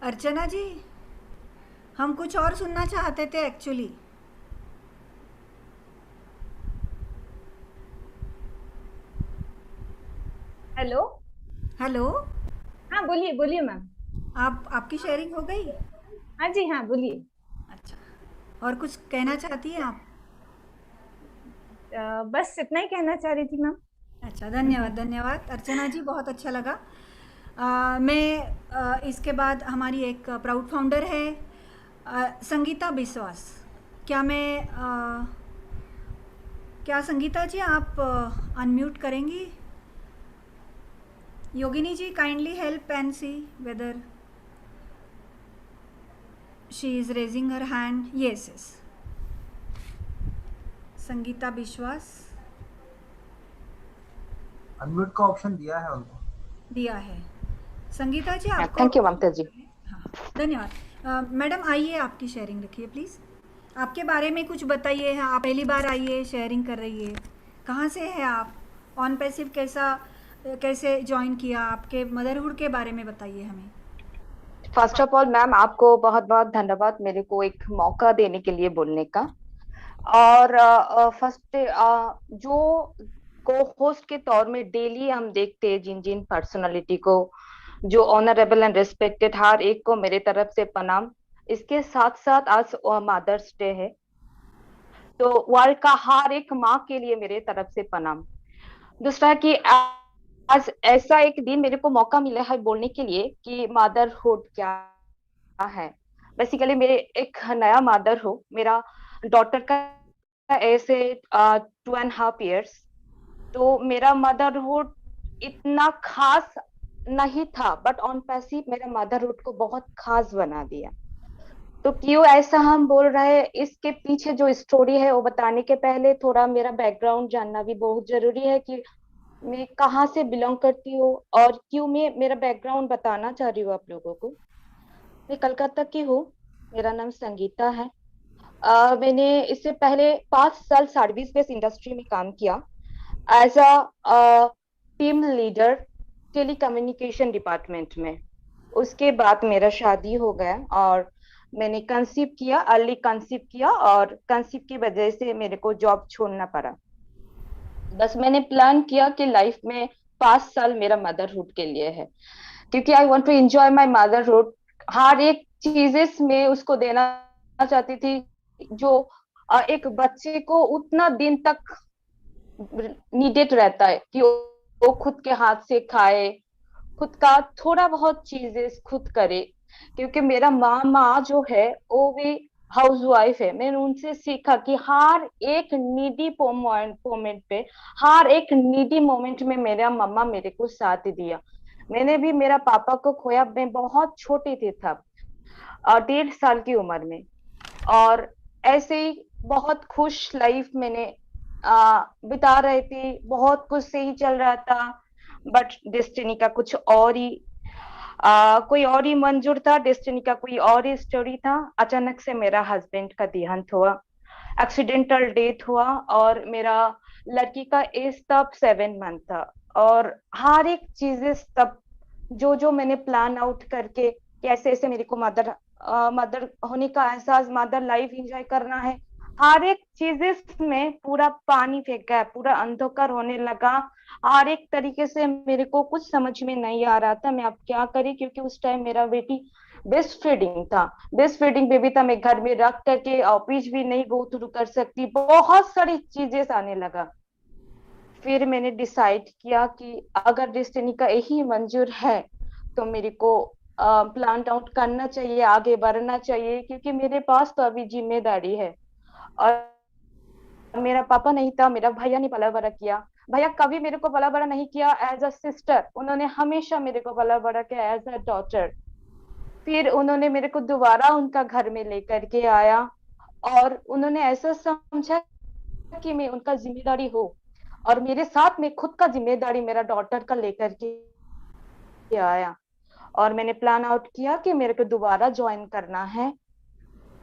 अर्चना जी, हम कुछ और सुनना चाहते थे एक्चुअली। हेलो हेलो, हाँ बोलिए बोलिए मैम। आपकी शेयरिंग हो गई? हाँ जी हाँ बोलिए। अच्छा, और कुछ कहना चाहती हैं आप? बस इतना ही कहना चाह रही थी मैम। अच्छा, धन्यवाद धन्यवाद अर्चना जी, बहुत अच्छा लगा। मैं इसके बाद हमारी एक प्राउड फाउंडर है संगीता बिस्वास। क्या संगीता जी आप अनम्यूट करेंगी? योगिनी जी, kindly help and see whether she is raising her hand. Yes, yes. Sangeeta विश्वास, अनम्यूट का ऑप्शन दिया है उनको, दिया है। संगीता जी आपको थैंक यू ममता जी। हाँ, धन्यवाद। मैडम आइए, आपकी शेयरिंग रखिए प्लीज़। आपके बारे में कुछ बताइए। आप पहली बार आइए, शेयरिंग कर रही है। कहाँ से है आप? ऑन पैसिव कैसे ज्वाइन किया? आपके मदरहुड के बारे में बताइए हमें। फर्स्ट ऑफ ऑल मैम, आपको बहुत बहुत धन्यवाद मेरे को एक मौका देने के लिए बोलने का। और फर्स्ट जो को होस्ट के तौर में डेली हम देखते हैं जिन जिन पर्सनालिटी को, जो ऑनरेबल एंड रिस्पेक्टेड, हर एक को मेरे तरफ से प्रणाम। इसके साथ साथ आज मदर्स डे है, तो वर्ल्ड का हर एक माँ के लिए मेरे तरफ से प्रणाम। दूसरा कि आज ऐसा एक दिन मेरे को मौका मिला है बोलने के लिए कि मदरहुड क्या है। बेसिकली मेरे एक नया मदर हो, मेरा डॉटर का ऐसे 2.5 years, तो मेरा मदरहुड इतना खास नहीं था, बट ऑन पैसिव मेरा मदरहुड को बहुत खास बना दिया। तो क्यों ऐसा हम बोल रहे हैं, इसके पीछे जो स्टोरी है वो बताने के पहले थोड़ा मेरा बैकग्राउंड जानना भी बहुत जरूरी है कि मैं कहाँ से बिलोंग करती हूँ और क्यों मैं मेरा बैकग्राउंड बताना चाह रही हूँ आप लोगों को। मैं कलकत्ता की हूँ, मेरा नाम संगीता है। मैंने इससे पहले 5 साल सर्विस बेस्ड इंडस्ट्री में काम किया as a team leader telecommunication department में। उसके बाद मेरा शादी हो गया और मैंने कंसीव किया, अर्ली कंसीव किया, और कंसीव की वजह से मेरे को जॉब छोड़ना पड़ा। बस मैंने प्लान किया कि लाइफ में 5 साल मेरा मदरहुड के लिए है, क्योंकि I want to enjoy my motherhood. हर एक चीजेस में उसको देना चाहती थी जो एक बच्चे को उतना दिन तक नीडेड रहता है कि वो खुद के हाथ से खाए, खुद का थोड़ा बहुत चीजें खुद करे। क्योंकि मेरा माँ जो है वो भी हाउस वाइफ है। मैंने उनसे सीखा कि हर एक नीडी मोमेंट पे, हर एक नीडी मोमेंट में मेरा मम्मा मेरे को साथ दिया। मैंने भी मेरा पापा को खोया, मैं बहुत छोटी थी तब, 1.5 साल की उम्र में। और ऐसे ही बहुत खुश लाइफ मैंने बिता रही थी, बहुत कुछ सही चल रहा था, बट डेस्टिनी का कुछ और ही कोई और ही मंजूर था, डेस्टिनी का कोई और ही स्टोरी था। अचानक से मेरा हस्बैंड का देहांत हुआ, एक्सीडेंटल डेथ हुआ, और मेरा लड़की का एज तब 7 मंथ था। और हर एक चीजें तब जो जो मैंने प्लान आउट करके कैसे ऐसे मेरे को मदर होने का एहसास, मदर लाइफ एंजॉय करना है, हर एक चीज में पूरा पानी फेंक गया, पूरा अंधकार होने लगा। हर एक तरीके से मेरे को कुछ समझ में नहीं आ रहा था मैं अब क्या करी, क्योंकि उस टाइम मेरा बेटी ब्रेस्ट फीडिंग था, ब्रेस्ट फीडिंग बेबी था, मैं घर में रख करके ऑफिस भी नहीं गो थ्रू कर सकती, बहुत सारी चीजें आने लगा। फिर मैंने डिसाइड किया कि अगर डेस्टिनी का यही मंजूर है तो मेरे को प्लान आउट करना चाहिए, आगे बढ़ना चाहिए, क्योंकि मेरे पास तो अभी जिम्मेदारी है। और मेरा पापा नहीं था, मेरा भैया ने पला बड़ा किया, भैया कभी मेरे को पला बड़ा नहीं किया एज अ सिस्टर, उन्होंने हमेशा मेरे को पला बड़ा किया एज अ डॉटर। फिर उन्होंने मेरे को दोबारा उनका घर में लेकर के आया और उन्होंने ऐसा समझा कि मैं उनका जिम्मेदारी हूँ, और मेरे साथ में खुद का जिम्मेदारी मेरा डॉटर का लेकर के आया। और मैंने प्लान आउट किया कि मेरे को दोबारा ज्वाइन करना है।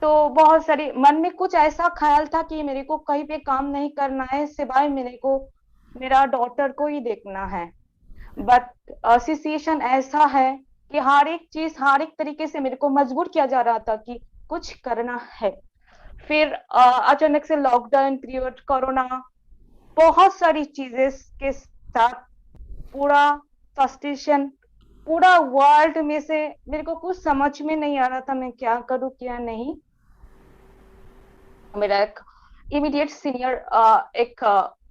तो बहुत सारी मन में कुछ ऐसा ख्याल था कि मेरे को कहीं पे काम नहीं करना है, सिवाय मेरे को मेरा डॉटर को ही देखना है। बट सिचुएशन ऐसा है कि हर एक चीज, हर एक तरीके से मेरे को मजबूर किया जा रहा था कि कुछ करना है। फिर अचानक से लॉकडाउन पीरियड, कोरोना, बहुत सारी चीजें के साथ पूरा फ्रस्ट्रेशन, पूरा वर्ल्ड में से मेरे को कुछ समझ में नहीं आ रहा था मैं क्या करूं क्या नहीं। मेरा एक इमीडिएट सीनियर एक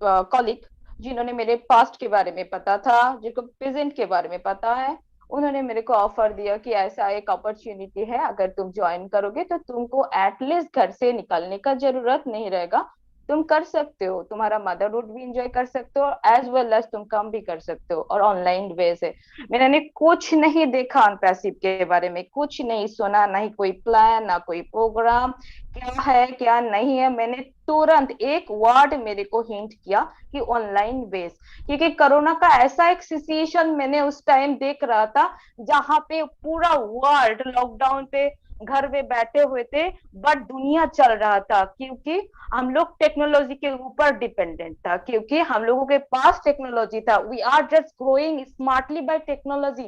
कॉलीग जिन्होंने मेरे पास्ट के बारे में पता था, जिनको प्रेजेंट के बारे में पता है, उन्होंने मेरे को ऑफर दिया कि ऐसा एक अपॉर्चुनिटी है, अगर तुम ज्वाइन करोगे तो तुमको एटलीस्ट घर से निकलने का जरूरत नहीं रहेगा, तुम कर सकते हो, तुम्हारा मदरहुड भी एंजॉय कर सकते हो एज वेल एज तुम काम भी कर सकते हो, और ऑनलाइन वे से। मैंने कुछ नहीं देखा अनपैसिव के बारे में, कुछ नहीं सुना, नहीं कोई प्लान, ना कोई प्रोग्राम, क्या है क्या नहीं है। मैंने तुरंत एक वर्ड मेरे को हिंट किया कि ऑनलाइन बेस, क्योंकि कोरोना का ऐसा एक सिचुएशन मैंने उस टाइम देख रहा था जहां पे पूरा वर्ल्ड लॉकडाउन पे घर में बैठे हुए थे, बट दुनिया चल रहा था, क्योंकि हम लोग टेक्नोलॉजी के ऊपर डिपेंडेंट था, क्योंकि हम लोगों के पास टेक्नोलॉजी था। We are just growing smartly by technology.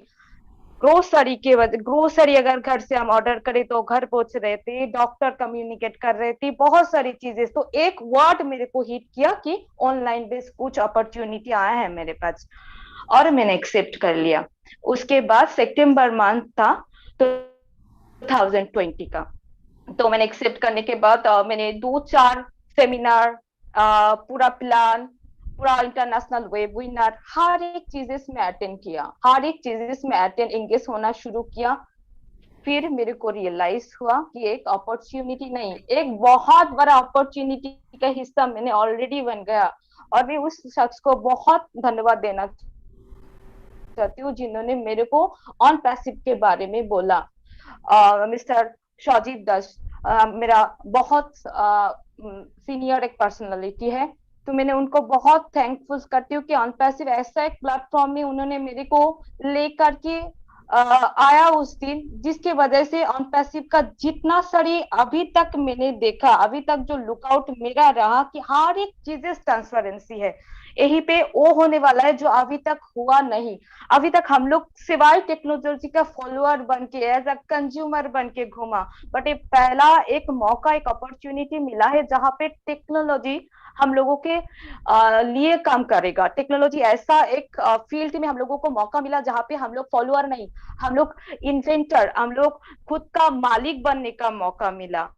Grocery के वजह, ग्रोसरी अगर घर से हम ऑर्डर करें तो घर पहुंच रहे थे, डॉक्टर कम्युनिकेट कर रहे थे, बहुत सारी चीजें। तो एक वर्ड मेरे को हिट किया कि ऑनलाइन बेस्ड कुछ अपॉर्चुनिटी आया है मेरे पास, और मैंने एक्सेप्ट कर लिया। उसके बाद सितंबर मंथ था 2020 का, तो मैंने एक्सेप्ट करने के बाद मैंने 2-4 सेमिनार, पूरा प्लान, पूरा इंटरनेशनल वेबिनार, हर एक चीजें में अटेंड किया, हर एक चीजें में अटेंड एंगेज होना शुरू किया। फिर मेरे को रियलाइज हुआ कि एक अपॉर्चुनिटी नहीं, एक बहुत बड़ा अपॉर्चुनिटी का हिस्सा मैंने ऑलरेडी बन गया। और मैं उस शख्स को बहुत धन्यवाद देना चाहती हूँ जिन्होंने मेरे को ऑन पैसिव के बारे में बोला। मिस्टर शाजिद दस मेरा बहुत सीनियर एक पर्सनालिटी है, तो मैंने उनको बहुत थैंकफुल करती हूँ कि ऑन पैसिव ऐसा एक प्लेटफॉर्म में उन्होंने मेरे को लेकर के आया उस दिन, जिसके वजह से ऑन पैसिव का जितना सारी अभी तक मैंने देखा, अभी तक जो लुकआउट मेरा रहा कि हर एक चीजें ट्रांसपेरेंसी है, यही पे वो होने वाला है जो अभी तक हुआ नहीं। अभी तक हम लोग सिवाय टेक्नोलॉजी का फॉलोअर बन के, एज अ कंज्यूमर बन के घूमा, बट ये पहला एक मौका, एक अपॉर्चुनिटी मिला है जहाँ पे टेक्नोलॉजी हम लोगों के लिए काम करेगा। टेक्नोलॉजी ऐसा एक फील्ड में हम लोगों को मौका मिला जहाँ पे हम लोग फॉलोअर नहीं, हम लोग इन्वेंटर, हम लोग खुद का मालिक बनने का मौका मिला।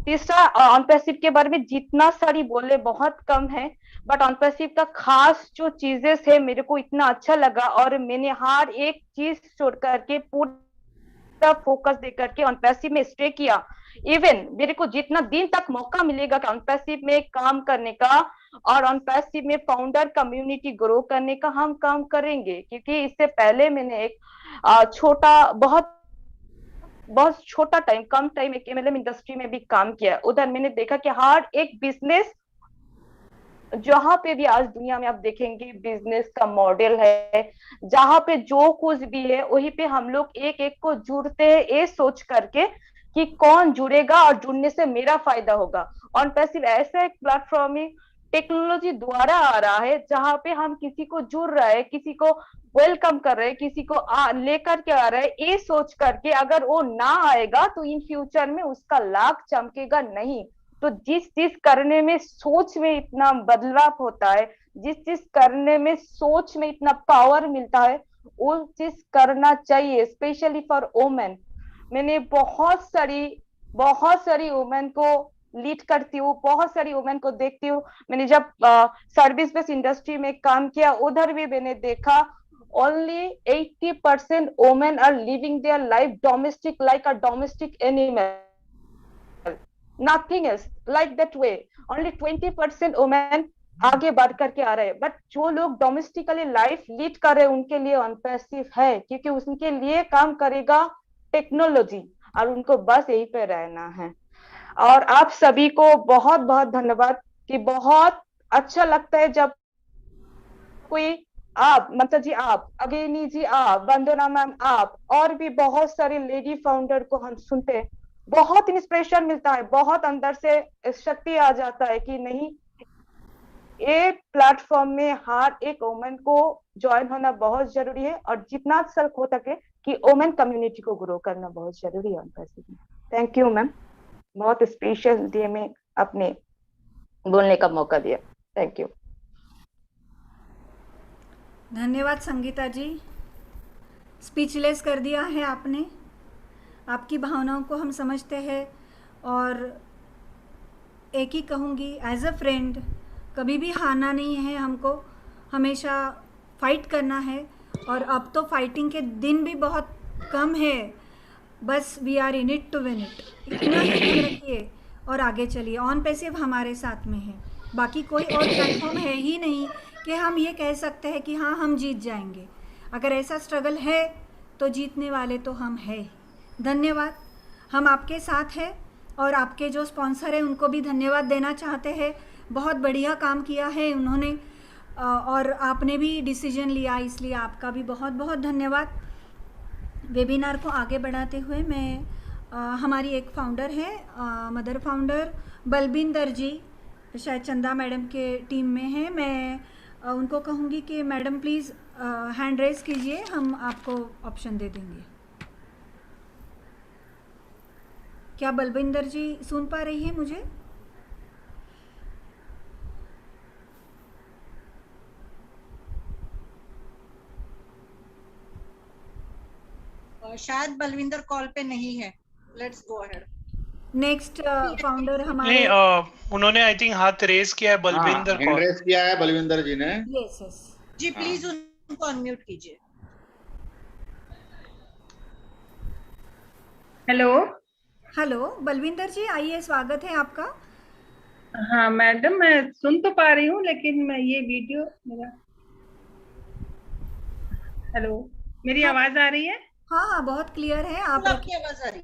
तीसरा, ऑन पैसिव के बारे में जितना सारी बोले बहुत कम है, बट ऑन पैसिव का खास जो चीजें है मेरे को इतना अच्छा लगा, और मैंने हर एक चीज छोड़ करके पूरा फोकस दे करके ऑन पैसिव में स्टे किया। इवन मेरे को जितना दिन तक मौका मिलेगा ऑन पैसिव में काम करने का और ऑन पैसिव में फाउंडर कम्युनिटी ग्रो करने का, हम काम करेंगे। क्योंकि इससे पहले मैंने एक छोटा, बहुत छोटा टाइम, कम टाइम एक MLM इंडस्ट्री में भी काम किया। उधर मैंने देखा कि हर एक बिजनेस, जहां पे भी आज दुनिया में आप देखेंगे बिजनेस का मॉडल है, जहां पे जो कुछ भी है वही पे हम लोग एक एक को जुड़ते हैं, ये सोच करके कि कौन जुड़ेगा और जुड़ने से मेरा फायदा होगा। ऑन पैसिव ऐसा एक प्लेटफॉर्म है टेक्नोलॉजी द्वारा आ रहा है, जहाँ पे हम किसी को जुड़ रहे हैं, किसी को वेलकम कर रहे हैं, किसी को लेकर के आ रहे हैं, ये सोच करके अगर वो ना आएगा तो इन फ्यूचर में उसका लाभ चमकेगा नहीं। तो जिस चीज करने में सोच में इतना बदलाव होता है, जिस चीज करने में सोच में इतना पावर मिलता है, वो चीज करना चाहिए, स्पेशली फॉर वुमेन। मैंने बहुत सारी वुमेन को लीड करती हूँ, बहुत सारी वुमेन को देखती हूँ। मैंने जब सर्विस बेस्ड इंडस्ट्री में काम किया, उधर भी मैंने देखा only 80% women are living their life domestic like a domestic animal, nothing else like that way. Only 20% women आगे बढ़ करके आ रहे हैं, बट जो लोग डोमेस्टिकली लाइफ लीड कर रहे हैं उनके लिए अनपैसिव है, क्योंकि उनके लिए काम करेगा टेक्नोलॉजी और उनको बस यही पे रहना है। और आप सभी को बहुत बहुत धन्यवाद कि बहुत अच्छा लगता है जब कोई आप, ममता जी आप, अगेनी जी आप, वंदना मैम आप, और भी बहुत सारे लेडी फाउंडर को हम सुनते हैं, बहुत इंस्पिरेशन मिलता है, बहुत अंदर से शक्ति आ जाता है कि नहीं, ये प्लेटफॉर्म में हर एक वुमेन को ज्वाइन होना बहुत जरूरी है, और जितना सक हो सके कि वुमेन कम्युनिटी को ग्रो करना बहुत जरूरी है। थैंक यू मैम, बहुत स्पेशल डे में अपने बोलने का मौका दिया। Thank you. धन्यवाद संगीता जी, स्पीचलेस कर दिया है आपने। आपकी भावनाओं को हम समझते हैं, और एक ही कहूँगी, एज अ फ्रेंड कभी भी हारना नहीं है, हमको हमेशा फाइट करना है। और अब तो फाइटिंग के दिन भी बहुत कम है, बस we are in it to win it. इतना ही रखिए और आगे चलिए। ऑन पैसिव हमारे साथ में है, बाकी कोई और प्लेटफॉर्म है ही नहीं कि हम ये कह सकते हैं कि हाँ हम जीत जाएंगे। अगर ऐसा स्ट्रगल है तो जीतने वाले तो हम हैं। धन्यवाद, हम आपके साथ हैं, और आपके जो स्पॉन्सर हैं उनको भी धन्यवाद देना चाहते हैं। बहुत बढ़िया काम किया है उन्होंने, और आपने भी डिसीजन लिया, इसलिए आपका भी बहुत बहुत धन्यवाद। वेबिनार को आगे बढ़ाते हुए मैं हमारी एक फाउंडर है, मदर फाउंडर बलबिंदर जी, शायद चंदा मैडम के टीम में है, मैं उनको कहूँगी कि मैडम प्लीज़ हैंड रेज कीजिए, हम आपको ऑप्शन दे देंगे। क्या बलबिंदर जी सुन पा रही है मुझे? शायद बलविंदर कॉल पे नहीं है। Let's go ahead. Next founder हमारे उन्होंने आई थिंक हाथ रेज किया है, बलविंदर को रेज किया है बलविंदर जी ने। यस यस जी, प्लीज उनको अनम्यूट कीजिए। हेलो हेलो बलविंदर जी, आइए, स्वागत है आपका। हाँ मैडम, मैं सुन तो पा रही हूँ, लेकिन मैं ये वीडियो मेरा, हेलो, मेरी आवाज आ रही है? हाँ हाँ, बहुत क्लियर है। आपकी आवाज आ रही।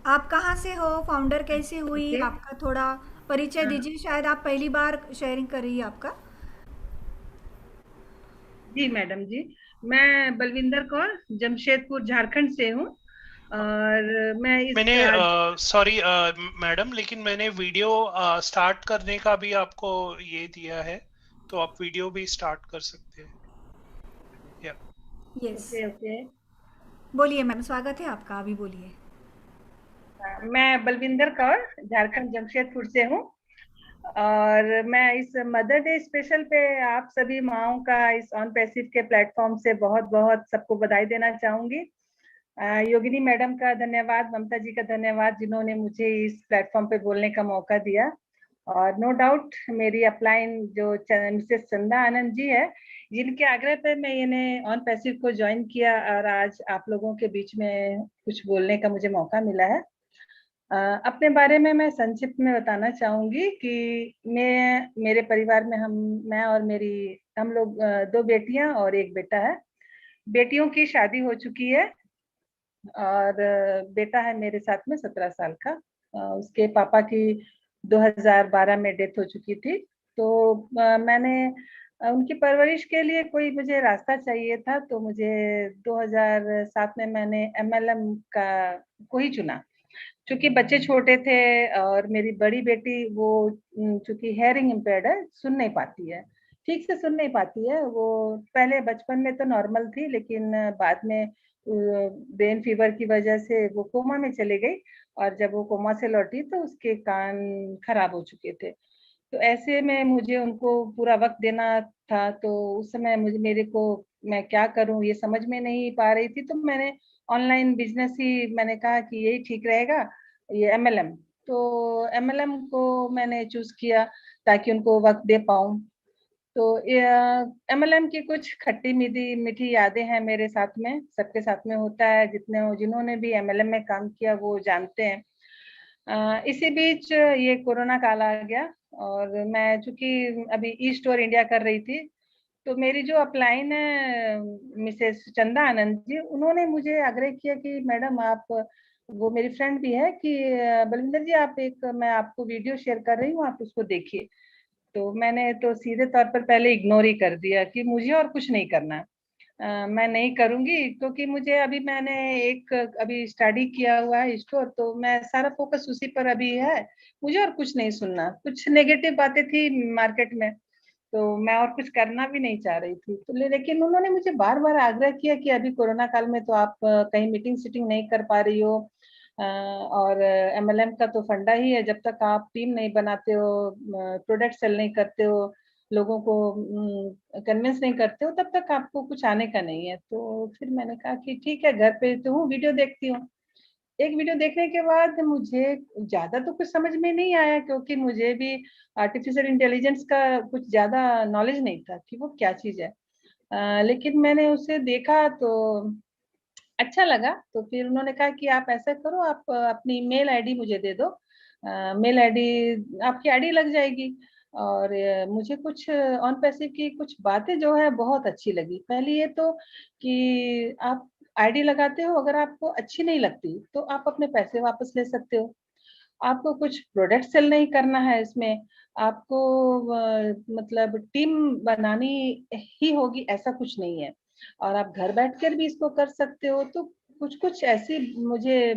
आप कहाँ से हो, फाउंडर कैसे हुई, आपका थोड़ा परिचय दीजिए। शायद आप पहली बार शेयरिंग कर रही है आपका। जी मैडम जी, मैं बलविंदर कौर जमशेदपुर झारखंड से हूँ, और मैंने सॉरी मैडम, लेकिन मैंने वीडियो स्टार्ट करने का भी आपको ये दिया है, तो आप वीडियो भी स्टार्ट कर सकते हैं। यस ओके, बोलिए मैम, स्वागत है आपका, अभी बोलिए। मैं बलविंदर कौर झारखंड जमशेदपुर से हूँ, और मैं इस मदर डे स्पेशल पे आप सभी माओं का इस ऑन पैसिव के प्लेटफॉर्म से बहुत बहुत सबको बधाई देना चाहूंगी। योगिनी मैडम का धन्यवाद, ममता जी का धन्यवाद, जिन्होंने मुझे इस प्लेटफॉर्म पे बोलने का मौका दिया। और नो डाउट मेरी अपलाइन जो मिसेस चंदा आनंद जी है, जिनके आग्रह पे मैं इन्हें ऑन पैसिव को ज्वाइन किया, और आज आप लोगों के बीच में कुछ बोलने का मुझे मौका मिला है। अपने बारे में मैं संक्षिप्त में बताना चाहूंगी कि मेरे परिवार में मैं और हम लोग 2 बेटियां और 1 बेटा है। बेटियों की शादी हो चुकी है, और बेटा है मेरे साथ में 17 साल का। उसके पापा की 2012 में डेथ हो चुकी थी, तो मैंने उनकी परवरिश के लिए कोई मुझे रास्ता चाहिए था, तो मुझे 2007 में मैंने MLM को ही चुना। चूंकि बच्चे छोटे थे और मेरी बड़ी बेटी वो चूंकि हेयरिंग इम्पेयर्ड है, सुन नहीं पाती है, ठीक से सुन नहीं पाती है। वो पहले बचपन में तो नॉर्मल थी, लेकिन बाद में ब्रेन फीवर की वजह से वो कोमा में चली गई, और जब वो कोमा से लौटी तो उसके कान खराब हो चुके थे। तो ऐसे में मुझे उनको पूरा वक्त देना था, तो उस समय मेरे को मैं क्या करूं ये समझ में नहीं पा रही थी। तो मैंने ऑनलाइन बिजनेस ही, मैंने कहा कि यही ठीक रहेगा, ये एमएलएम। तो एमएलएम को मैंने चूज किया ताकि उनको वक्त दे पाऊं। तो एमएलएम की कुछ खट्टी मीठी मीठी यादें हैं मेरे साथ में, सबके साथ में होता है, जिन्होंने भी एमएलएम में काम किया वो जानते हैं। इसी बीच ये कोरोना काल आ गया, और मैं चूंकि अभी ईस्ट और इंडिया कर रही थी, तो मेरी जो अपलाइन है मिसेस चंदा आनंद जी, उन्होंने मुझे आग्रह किया कि मैडम आप, वो मेरी फ्रेंड भी है, कि बलविंदर जी आप मैं आपको वीडियो शेयर कर रही हूँ, आप उसको देखिए। तो मैंने तो सीधे तौर पर पहले इग्नोर ही कर दिया कि मुझे और कुछ नहीं करना, मैं नहीं करूंगी, क्योंकि मुझे मैंने अभी स्टडी किया हुआ है स्टोर, तो मैं सारा फोकस उसी पर अभी है, मुझे और कुछ नहीं सुनना। कुछ नेगेटिव बातें थी मार्केट में, तो मैं और कुछ करना भी नहीं चाह रही थी। तो लेकिन उन्होंने मुझे बार बार आग्रह किया कि अभी कोरोना काल में तो आप कहीं मीटिंग सीटिंग नहीं कर पा रही हो, और एमएलएम का तो फंडा ही है, जब तक आप टीम नहीं बनाते हो, प्रोडक्ट सेल नहीं करते हो, लोगों को कन्विंस नहीं करते हो, तब तक आपको कुछ आने का नहीं है। तो फिर मैंने कहा कि ठीक है, घर पे तो हूँ, वीडियो देखती हूँ। एक वीडियो देखने के बाद मुझे ज्यादा तो कुछ समझ में नहीं आया, क्योंकि मुझे भी आर्टिफिशियल इंटेलिजेंस का कुछ ज्यादा नॉलेज नहीं था कि वो क्या चीज है। लेकिन मैंने उसे देखा तो अच्छा लगा। तो फिर उन्होंने कहा कि आप ऐसा करो, आप अपनी मेल आईडी मुझे दे दो, मेल आईडी, आपकी आईडी लग जाएगी। और मुझे कुछ ऑन पैसे की कुछ बातें जो है बहुत अच्छी लगी। पहली ये तो कि आप आईडी लगाते हो, अगर आपको अच्छी नहीं लगती तो आप अपने पैसे वापस ले सकते हो। आपको कुछ प्रोडक्ट सेल नहीं करना है इसमें, आपको मतलब टीम बनानी ही होगी, ऐसा कुछ नहीं है, और आप घर बैठकर भी इसको कर सकते हो। तो कुछ कुछ ऐसी मुझे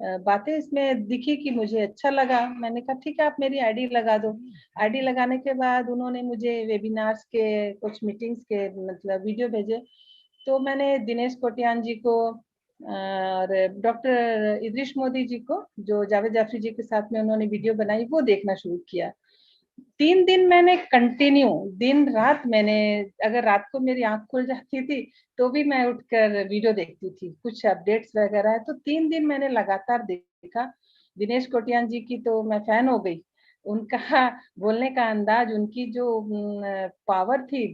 बातें इसमें दिखी कि मुझे अच्छा लगा। मैंने कहा ठीक है, आप मेरी आईडी लगा दो। आईडी लगाने के बाद उन्होंने मुझे वेबिनार्स के, कुछ मीटिंग्स के मतलब वीडियो भेजे। तो मैंने दिनेश कोटियान जी को और डॉक्टर इदरीश मोदी जी को, जो जावेद जाफरी जी के साथ में उन्होंने वीडियो बनाई, वो देखना शुरू किया। 3 दिन मैंने कंटिन्यू, दिन रात मैंने, अगर रात को मेरी आंख खुल जाती थी तो भी मैं उठकर वीडियो देखती थी, कुछ अपडेट्स वगैरह है। तो 3 दिन मैंने लगातार देखा। दिनेश कोटियान जी की तो मैं फैन हो गई, उनका बोलने का अंदाज, उनकी जो पावर थी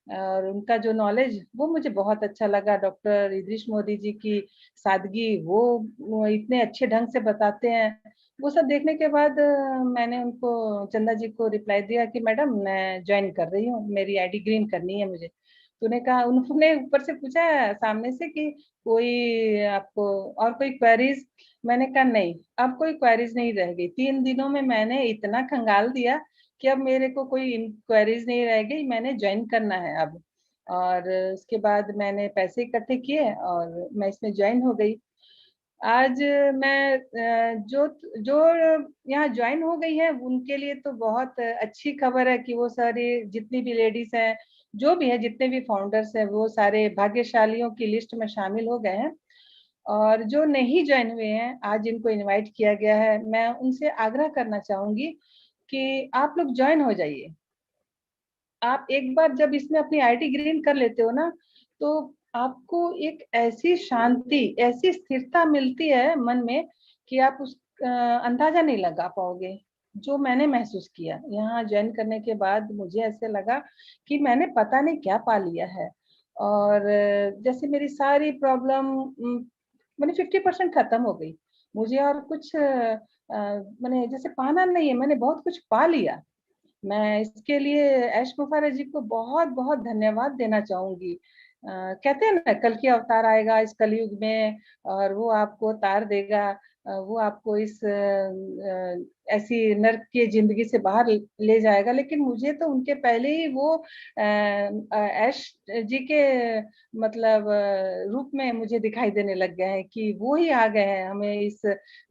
और उनका जो नॉलेज, वो मुझे बहुत अच्छा लगा। डॉक्टर इदरीश मोदी जी की सादगी, वो इतने अच्छे ढंग से बताते हैं। वो सब देखने के बाद मैंने उनको, चंदा जी को रिप्लाई दिया कि मैडम मैं ज्वाइन कर रही हूँ, मेरी आईडी ग्रीन करनी है मुझे। तो उन्होंने ऊपर से पूछा सामने से कि कोई आपको और कोई क्वेरीज। मैंने कहा नहीं, अब कोई क्वेरीज नहीं रह गई। 3 दिनों में मैंने इतना खंगाल दिया कि अब मेरे को कोई क्वेरीज नहीं रह गई, मैंने ज्वाइन करना है अब। और उसके बाद मैंने पैसे इकट्ठे किए और मैं इसमें ज्वाइन हो गई। आज मैं जो जो यहाँ ज्वाइन हो गई है उनके लिए तो बहुत अच्छी खबर है कि वो सारी जितनी भी लेडीज हैं, जो भी है, जितने भी फाउंडर्स हैं, वो सारे भाग्यशालियों की लिस्ट में शामिल हो गए हैं। और जो नहीं ज्वाइन हुए हैं, आज जिनको इनवाइट किया गया है, मैं उनसे आग्रह करना चाहूंगी कि आप लोग ज्वाइन हो जाइए। आप एक बार जब इसमें अपनी आईडी ग्रीन कर लेते हो ना, तो आपको एक ऐसी शांति, ऐसी स्थिरता मिलती है मन में कि आप उस अंदाजा नहीं लगा पाओगे। जो मैंने महसूस किया यहाँ ज्वाइन करने के बाद, मुझे ऐसे लगा कि मैंने पता नहीं क्या पा लिया है। और जैसे मेरी सारी प्रॉब्लम मैंने 50% खत्म हो गई। मुझे और कुछ मैंने जैसे पाना नहीं है, मैंने बहुत कुछ पा लिया। मैं इसके लिए ऐश मुफारा जी को बहुत बहुत धन्यवाद देना चाहूंगी। कहते हैं ना, कल की अवतार आएगा इस कलयुग में और वो आपको तार देगा। वो आपको इस ऐसी नर्क की जिंदगी से बाहर ले जाएगा। लेकिन मुझे तो उनके पहले ही वो ऐश जी के मतलब रूप में मुझे दिखाई देने लग गए हैं कि वो ही आ गए हैं हमें इस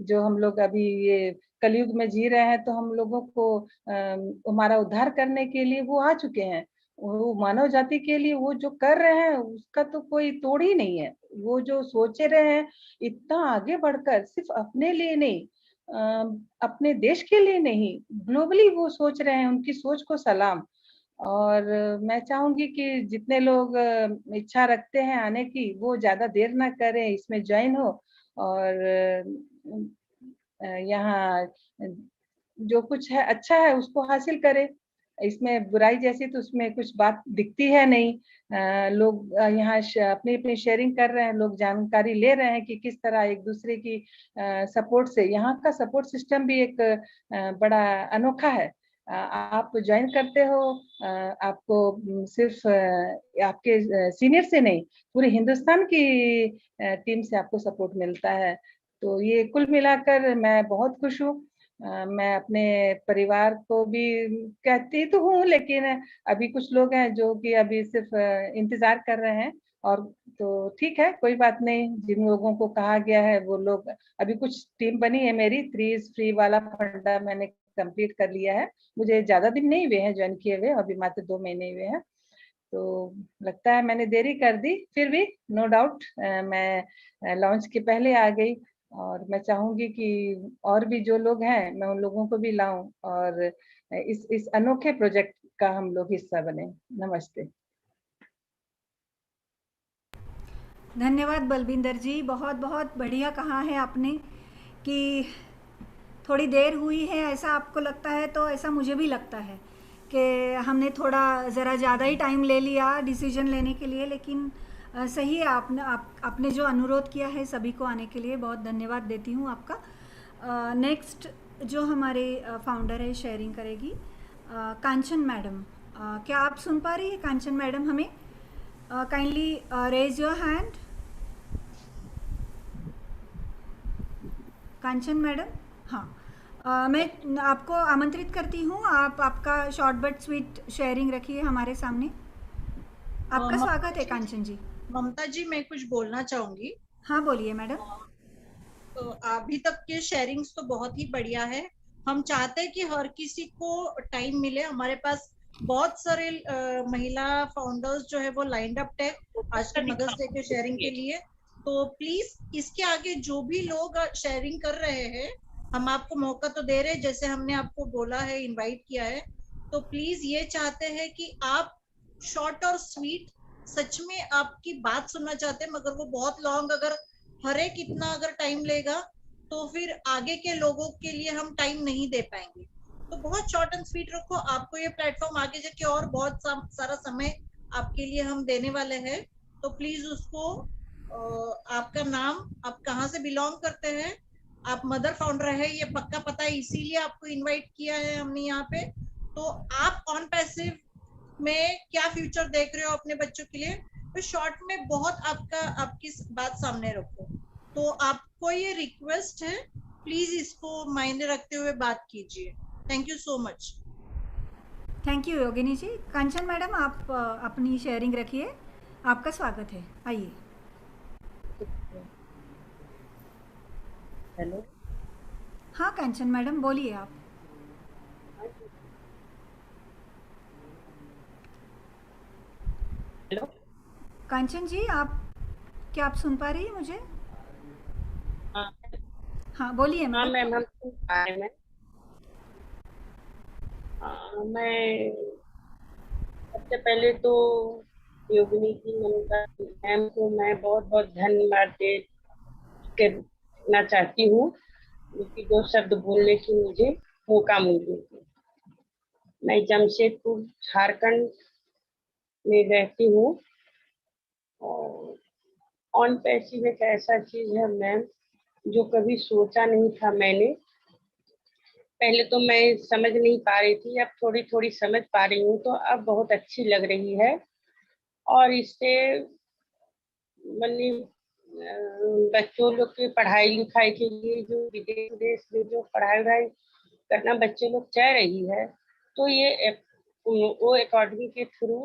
जो हम लोग अभी ये कलयुग में जी रहे हैं, तो हम लोगों को हमारा उद्धार करने के लिए वो आ चुके हैं। वो मानव जाति के लिए वो जो कर रहे हैं उसका तो कोई तोड़ ही नहीं है। वो जो सोच रहे हैं इतना आगे बढ़कर, सिर्फ अपने लिए नहीं, अपने देश के लिए नहीं, ग्लोबली वो सोच रहे हैं। उनकी सोच को सलाम। और मैं चाहूंगी कि जितने लोग इच्छा रखते हैं आने की, वो ज्यादा देर ना करें, इसमें ज्वाइन हो और यहाँ जो कुछ है अच्छा है उसको हासिल करें। इसमें बुराई जैसी तो उसमें कुछ बात दिखती है नहीं। लोग यहाँ अपनी अपनी शेयरिंग कर रहे हैं, लोग जानकारी ले रहे हैं कि किस तरह एक दूसरे की सपोर्ट से, यहाँ का सपोर्ट सिस्टम भी एक बड़ा अनोखा है। आप ज्वाइन करते हो, आपको सिर्फ आपके सीनियर से नहीं, पूरे हिंदुस्तान की टीम से आपको सपोर्ट मिलता है। तो ये कुल मिलाकर मैं बहुत खुश हूँ। मैं अपने परिवार को भी कहती तो हूँ, लेकिन अभी कुछ लोग हैं जो कि अभी सिर्फ इंतजार कर रहे हैं। और तो ठीक है, कोई बात नहीं। जिन लोगों को कहा गया है वो लोग, अभी कुछ टीम बनी है मेरी, 3 is free वाला फंडा मैंने कंप्लीट कर लिया है। मुझे ज्यादा दिन नहीं हुए हैं ज्वाइन किए हुए, अभी मात्र 2 महीने हुए हैं। तो लगता है मैंने देरी कर दी, फिर भी नो डाउट मैं लॉन्च के पहले आ गई। और मैं चाहूंगी कि और भी जो लोग हैं मैं उन लोगों को भी लाऊं और इस अनोखे प्रोजेक्ट का हम लोग हिस्सा बने। नमस्ते। धन्यवाद बलविंदर जी, बहुत बहुत बढ़िया कहा है आपने कि थोड़ी देर हुई है, ऐसा आपको लगता है तो ऐसा मुझे भी लगता है कि हमने थोड़ा ज़रा ज़्यादा ही टाइम ले लिया डिसीजन लेने के लिए। लेकिन सही है, आपने जो अनुरोध किया है सभी को आने के लिए, बहुत धन्यवाद देती हूँ आपका। नेक्स्ट जो हमारे फाउंडर है शेयरिंग करेगी कांचन मैडम। क्या आप सुन पा रही है कांचन मैडम हमें? Kindly raise your hand. Kanchan madam, हाँ, मैं आपको आमंत्रित करती हूँ, आप आपका शॉर्ट बट स्वीट शेयरिंग रखिए हमारे सामने। आपका स्वागत है कांचन जी। ममता जी, मैं कुछ बोलना चाहूंगी। हाँ बोलिए मैडम। तो अभी तक के शेयरिंग्स तो बहुत ही बढ़िया है। हम चाहते हैं कि हर किसी को टाइम मिले। हमारे पास बहुत सारे महिला फाउंडर्स जो है वो लाइंड अप है आज के मदर्स डे के शेयरिंग के लिए। तो प्लीज इसके आगे जो भी लोग शेयरिंग कर रहे हैं, हम आपको मौका तो दे रहे हैं, जैसे हमने आपको बोला है, इनवाइट किया है। तो प्लीज ये चाहते हैं कि आप शॉर्ट और स्वीट, सच में आपकी बात सुनना चाहते हैं, मगर वो बहुत लॉन्ग, अगर हर एक इतना अगर टाइम लेगा तो फिर आगे के लोगों के लिए हम टाइम नहीं दे पाएंगे। तो बहुत शॉर्ट एंड स्वीट रखो। आपको ये प्लेटफॉर्म आगे जाके और बहुत सारा समय आपके लिए हम देने वाले हैं। तो प्लीज उसको आपका नाम, आप कहाँ से बिलोंग करते हैं, आप मदर फाउंडर है, ये पक्का पता है, इसीलिए आपको इनवाइट किया है हमने यहाँ पे। तो आप ऑन पैसिव में क्या फ्यूचर देख रहे हो अपने बच्चों के लिए, तो शॉर्ट में बहुत आपकी बात सामने रखो। तो आपको ये रिक्वेस्ट है, प्लीज इसको मायने रखते हुए बात कीजिए। Thank you so much. Thank you Yogini ji. Kanchan madam, आप अपनी शेयरिंग रखिए, आपका स्वागत है, आइए। हेलो। हाँ कांचन मैडम, बोलिए आप। हेलो कांचन जी, क्या आप सुन पा रही है मुझे? हाँ बोलिए। हाँ मैम, हम सुन पा रहे हैं। मैं सबसे पहले तो योगिनी जी, ममता मैम को मैं बहुत बहुत धन्यवाद करना चाहती हूँ, क्योंकि 2 शब्द बोलने की मुझे मौका मिली। मैं जमशेदपुर झारखंड में रहती हूँ और ऑन पैसिव एक ऐसा चीज है मैम जो कभी सोचा नहीं था मैंने। पहले तो मैं समझ नहीं पा रही थी, अब थोड़ी थोड़ी समझ पा रही हूँ, तो अब बहुत अच्छी लग रही है। और इससे बच्चों लोग की पढ़ाई लिखाई के लिए जो विदेश विदेश में जो पढ़ाई वढ़ाई करना बच्चे लोग चाह रही है, तो ये वो एकेडमी के थ्रू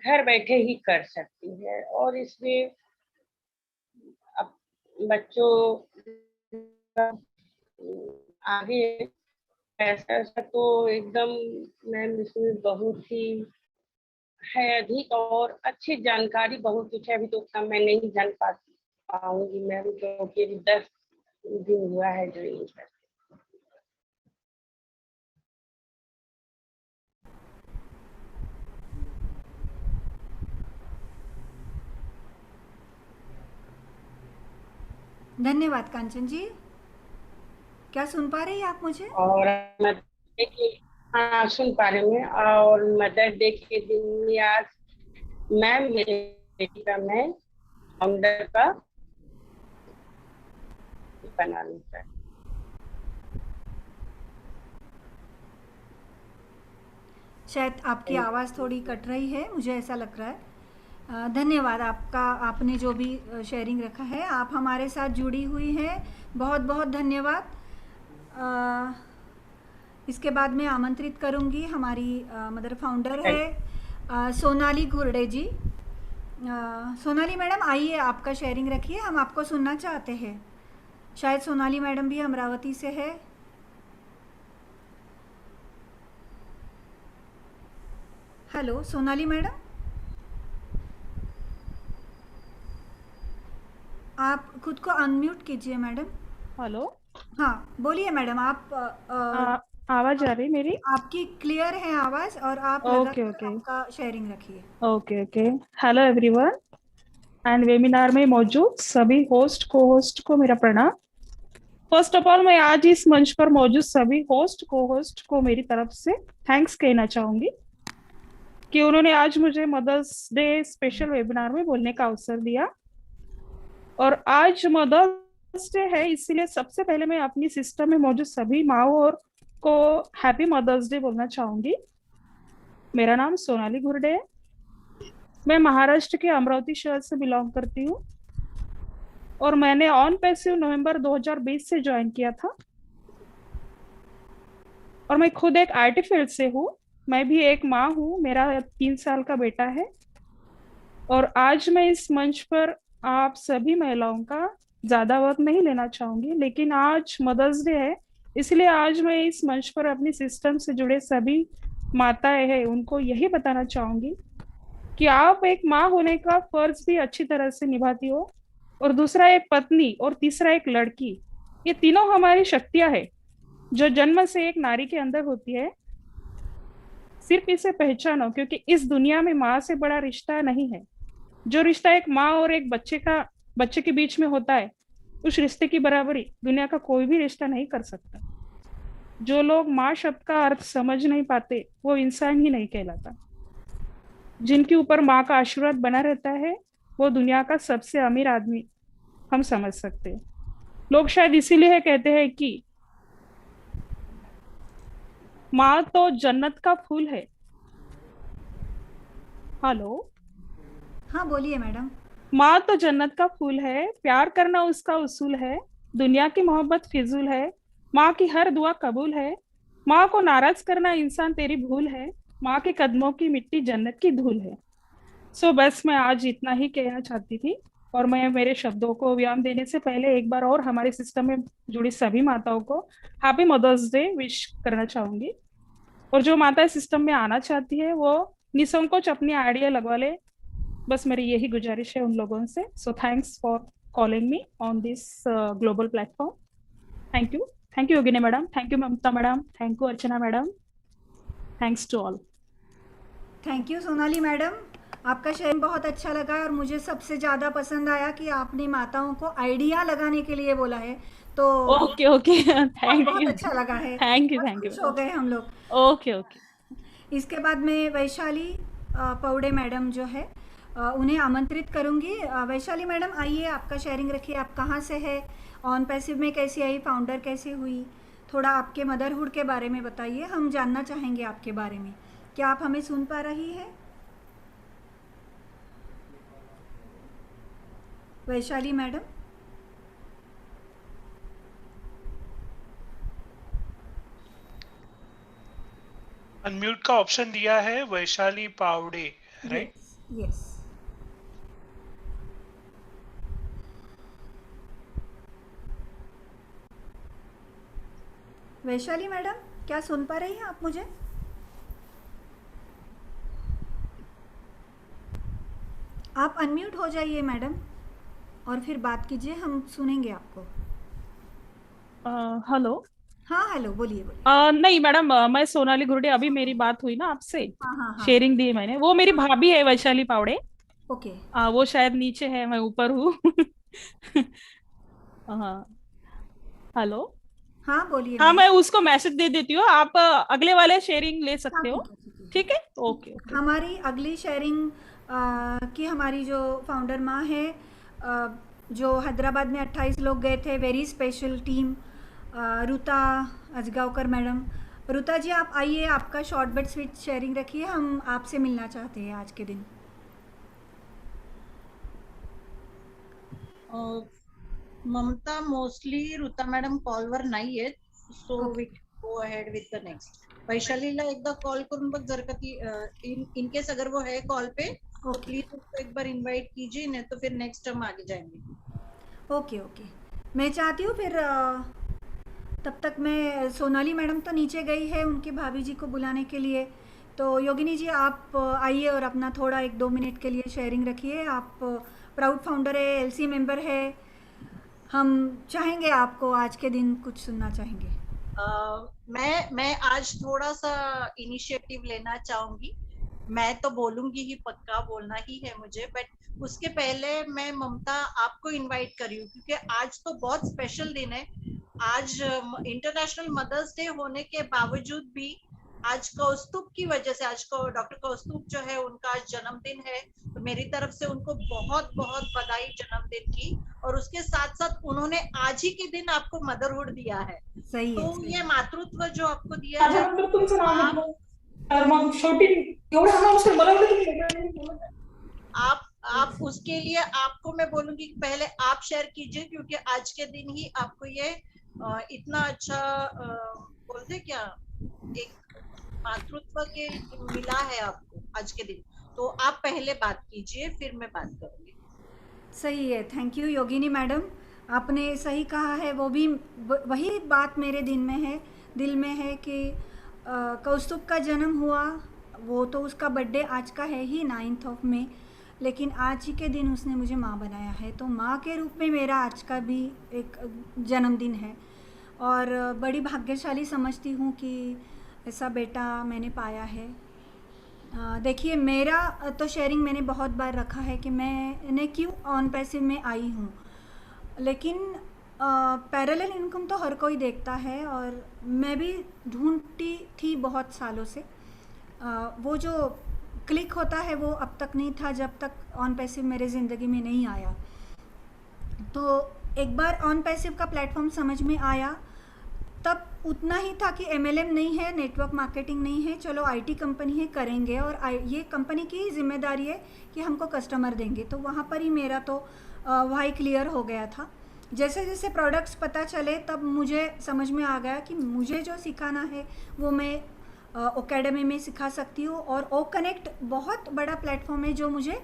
घर बैठे ही कर सकती है। और इसमें अब बच्चों आगे ऐसा ऐसा तो एकदम मैम इसमें बहुत ही है अधिक और अच्छी जानकारी बहुत कुछ है। अभी तो उतना मैं नहीं जान पाऊंगी मैम, क्योंकि अभी 10 दिन हुआ है ज्वाइन कर। धन्यवाद कांचन जी। क्या सुन पा रही हैं आप मुझे? और हाँ सुन पा रही हूँ। और मदर डे के दिन आज मैम मेरे बेटी का मैं फाउंडर का बना लूँगा। शायद आपकी आवाज़ थोड़ी कट रही है, मुझे ऐसा लग रहा है। धन्यवाद आपका, आपने जो भी शेयरिंग रखा है। आप हमारे साथ जुड़ी हुई हैं, बहुत बहुत धन्यवाद। इसके बाद मैं आमंत्रित करूंगी हमारी मदर फाउंडर है सोनाली घुर्डे जी। सोनाली मैडम आइए, आपका शेयरिंग रखिए, हम आपको सुनना चाहते हैं। शायद सोनाली मैडम भी अमरावती से है। हेलो सोनाली मैडम, आप खुद को अनम्यूट कीजिए मैडम। हेलो, हाँ बोलिए मैडम। आप आवाज आ रही मेरी? आपकी क्लियर है आवाज, और आप ओके आपका शेयरिंग रखिए। Okay okay. Hello everyone, and webinar में मौजूद सभी होस्ट को होस्ट को मेरा प्रणाम। फर्स्ट ऑफ ऑल मैं आज इस मंच पर मौजूद सभी होस्ट को होस्ट को मेरी तरफ से थैंक्स कहना चाहूंगी कि उन्होंने आज मुझे मदर्स डे स्पेशल वेबिनार में बोलने का अवसर दिया। और आज मदर्स डे है, इसीलिए सबसे पहले मैं अपनी सिस्टम में मौजूद सभी माओ और को हैप्पी मदर्स डे बोलना चाहूंगी। मेरा नाम सोनाली घुर्डे है, मैं महाराष्ट्र के अमरावती शहर से बिलोंग करती हूँ और मैंने ऑन पैसिव नवंबर 2020 से ज्वाइन किया था। और मैं खुद एक आईटी फील्ड से हूँ, मैं भी एक माँ हूँ, मेरा 3 साल का बेटा है। और आज मैं इस मंच पर आप सभी महिलाओं का ज्यादा वक्त नहीं लेना चाहूंगी, लेकिन आज मदर्स डे है, इसलिए आज मैं इस मंच पर अपनी सिस्टम से जुड़े सभी माताएं हैं उनको यही बताना चाहूंगी कि आप एक माँ होने का फर्ज भी अच्छी तरह से निभाती हो, और दूसरा एक पत्नी, और तीसरा एक लड़की। ये तीनों हमारी शक्तियां है जो जन्म से एक नारी के अंदर होती है। सिर्फ इसे पहचानो, क्योंकि इस दुनिया में माँ से बड़ा रिश्ता नहीं है। जो रिश्ता एक माँ और एक बच्चे के बीच में होता है, उस रिश्ते की बराबरी दुनिया का कोई भी रिश्ता नहीं कर सकता। जो लोग माँ शब्द का अर्थ समझ नहीं पाते वो इंसान ही नहीं कहलाता। जिनके ऊपर माँ का आशीर्वाद बना रहता है वो दुनिया का सबसे अमीर आदमी हम समझ सकते हैं। लोग शायद इसीलिए कहते हैं कि माँ तो जन्नत का फूल है। हेलो, हाँ बोलिए मैडम। माँ तो जन्नत का फूल है, प्यार करना उसका उसूल है, दुनिया की मोहब्बत फिजूल है, माँ की हर दुआ कबूल है, माँ को नाराज करना इंसान तेरी भूल है, माँ के कदमों की मिट्टी जन्नत की धूल है। सो बस मैं आज इतना ही कहना चाहती थी, और मैं मेरे शब्दों को विराम देने से पहले एक बार और हमारे सिस्टम में जुड़ी सभी माताओं को हैप्पी मदर्स डे विश करना चाहूंगी। और जो माताएं सिस्टम में आना चाहती है वो निसंकोच अपनी आइडिया लगवा ले, बस मेरी यही गुजारिश है उन लोगों से। So thanks for calling me on this global platform. Thank you Yogini madam, thank you Mamta madam, thank you Archana madam, thanks to all. Thank you Sonali madam, आपका शेयर बहुत अच्छा लगा, और मुझे सबसे ज़्यादा पसंद आया कि आपने माताओं को आइडिया लगाने के लिए बोला है। तो ओके ओके, थैंक बहुत यू, अच्छा लगा है। थैंक यू खुश हो गए हम लोग। Okay okay. इसके बाद मैं वैशाली पौड़े मैडम जो है उन्हें आमंत्रित करूंगी। वैशाली मैडम आइए, आपका शेयरिंग रखिए। आप कहाँ से है, ऑन पैसिव में कैसी आई, फाउंडर कैसे हुई, थोड़ा आपके मदरहुड के बारे में बताइए, हम जानना चाहेंगे आपके बारे में। क्या आप हमें सुन पा रही हैं? वैशाली मैडम, अनम्यूट का ऑप्शन दिया है वैशाली पावड़े, राइट? यस। वैशाली मैडम, क्या सुन पा रही हैं आप मुझे? आप अनम्यूट हो जाइए मैडम और फिर बात कीजिए, हम सुनेंगे आपको। हेलो। हाँ हेलो, बोलिए बोलिए। नहीं मैडम, मैं सोनाली गुरुडे, अभी मेरी बात हुई ना आपसे, हाँ। शेयरिंग दी मैंने, वो मेरी भाभी है वैशाली पावड़े। ओके। वो शायद नीचे है, मैं ऊपर हूँ। हाँ हेलो। हाँ बोलिए। हाँ, मैं उसको मैसेज दे देती हूँ, आप अगले वाले शेयरिंग ले सकते हो। ठीक है, ओके। हमारी अगली शेयरिंग की हमारी जो फाउंडर माँ है, जो हैदराबाद में 28 लोग गए थे, वेरी स्पेशल टीम, रुता अजगावकर मैडम। रुता जी आप आइए, आपका शॉर्ट बट स्वीट शेयरिंग रखिए, हम आपसे मिलना चाहते हैं आज के दिन। ममता, मोस्टली रुता मॅडम कॉलवर नाहीयेत, so we go ahead with the next. वैशालीला एकदा कॉल करून बघ जर का ती इन केस अगर वो है कॉल पे तो प्लीज उसको एक बार इनवाइट कीजिए, नहीं तो फिर नेक्स्ट हम आगे जाएंगे। ओके ओके, मैं चाहती हूँ फिर तब तक मैं, सोनाली मैडम तो नीचे गई है उनके भाभी जी को बुलाने के लिए, तो योगिनी जी आप आइए और अपना थोड़ा 1-2 मिनट के लिए शेयरिंग रखिए। आप प्राउड फाउंडर है, एलसी मेंबर है, हम चाहेंगे आपको आज के दिन कुछ सुनना चाहेंगे। मैं आज थोड़ा सा इनिशिएटिव लेना चाहूंगी। मैं तो बोलूंगी ही, पक्का बोलना ही है मुझे, बट उसके पहले मैं ममता आपको इनवाइट कर रही हूँ, क्योंकि आज तो बहुत स्पेशल दिन है। आज इंटरनेशनल मदर्स डे होने के बावजूद भी आज कौस्तुभ की वजह से, आज को डॉक्टर कौस्तुभ जो है उनका आज जन्मदिन है, तो मेरी तरफ से उनको बहुत बहुत बधाई जन्मदिन की। और उसके साथ साथ उन्होंने आज ही के दिन आपको मदरहुड दिया है। सही तो है, ये मातृत्व जो आपको दिया है, आप उसके लिए आपको मैं बोलूंगी पहले आप शेयर कीजिए, क्योंकि आज के दिन ही आपको ये इतना अच्छा बोलते क्या, एक मातृत्व के मिला है आपको आज के दिन। तो आप पहले बात कीजिए, फिर मैं बात करूंगी। सही है, थैंक यू योगिनी मैडम, आपने सही कहा है। वो भी वही बात मेरे दिल में है कि कौस्तुभ का जन्म हुआ, वो तो उसका बर्थडे आज का है ही 9 मई, लेकिन आज ही के दिन उसने मुझे माँ बनाया है, तो माँ के रूप में मेरा आज का भी एक जन्मदिन है। और बड़ी भाग्यशाली समझती हूँ कि ऐसा बेटा मैंने पाया है। देखिए, मेरा तो शेयरिंग मैंने बहुत बार रखा है कि मैंने क्यों ऑन पैसिव में आई हूँ, लेकिन पैरेलल इनकम तो हर कोई देखता है और मैं भी ढूंढती थी बहुत सालों से। वो जो क्लिक होता है वो अब तक नहीं था जब तक ऑन पैसिव मेरे ज़िंदगी में नहीं आया। तो एक बार ऑन पैसिव का प्लेटफॉर्म समझ में आया, तब उतना ही था कि MLM नहीं है, नेटवर्क मार्केटिंग नहीं है, चलो IT कंपनी है, करेंगे, और ये कंपनी की जिम्मेदारी है कि हमको कस्टमर देंगे। तो वहाँ पर ही मेरा तो वाई क्लियर हो गया था। जैसे जैसे प्रोडक्ट्स पता चले तब मुझे समझ में आ गया कि मुझे जो सिखाना है वो मैं ओकेडमी में सिखा सकती हूँ। और ओ कनेक्ट बहुत बड़ा प्लेटफॉर्म है जो मुझे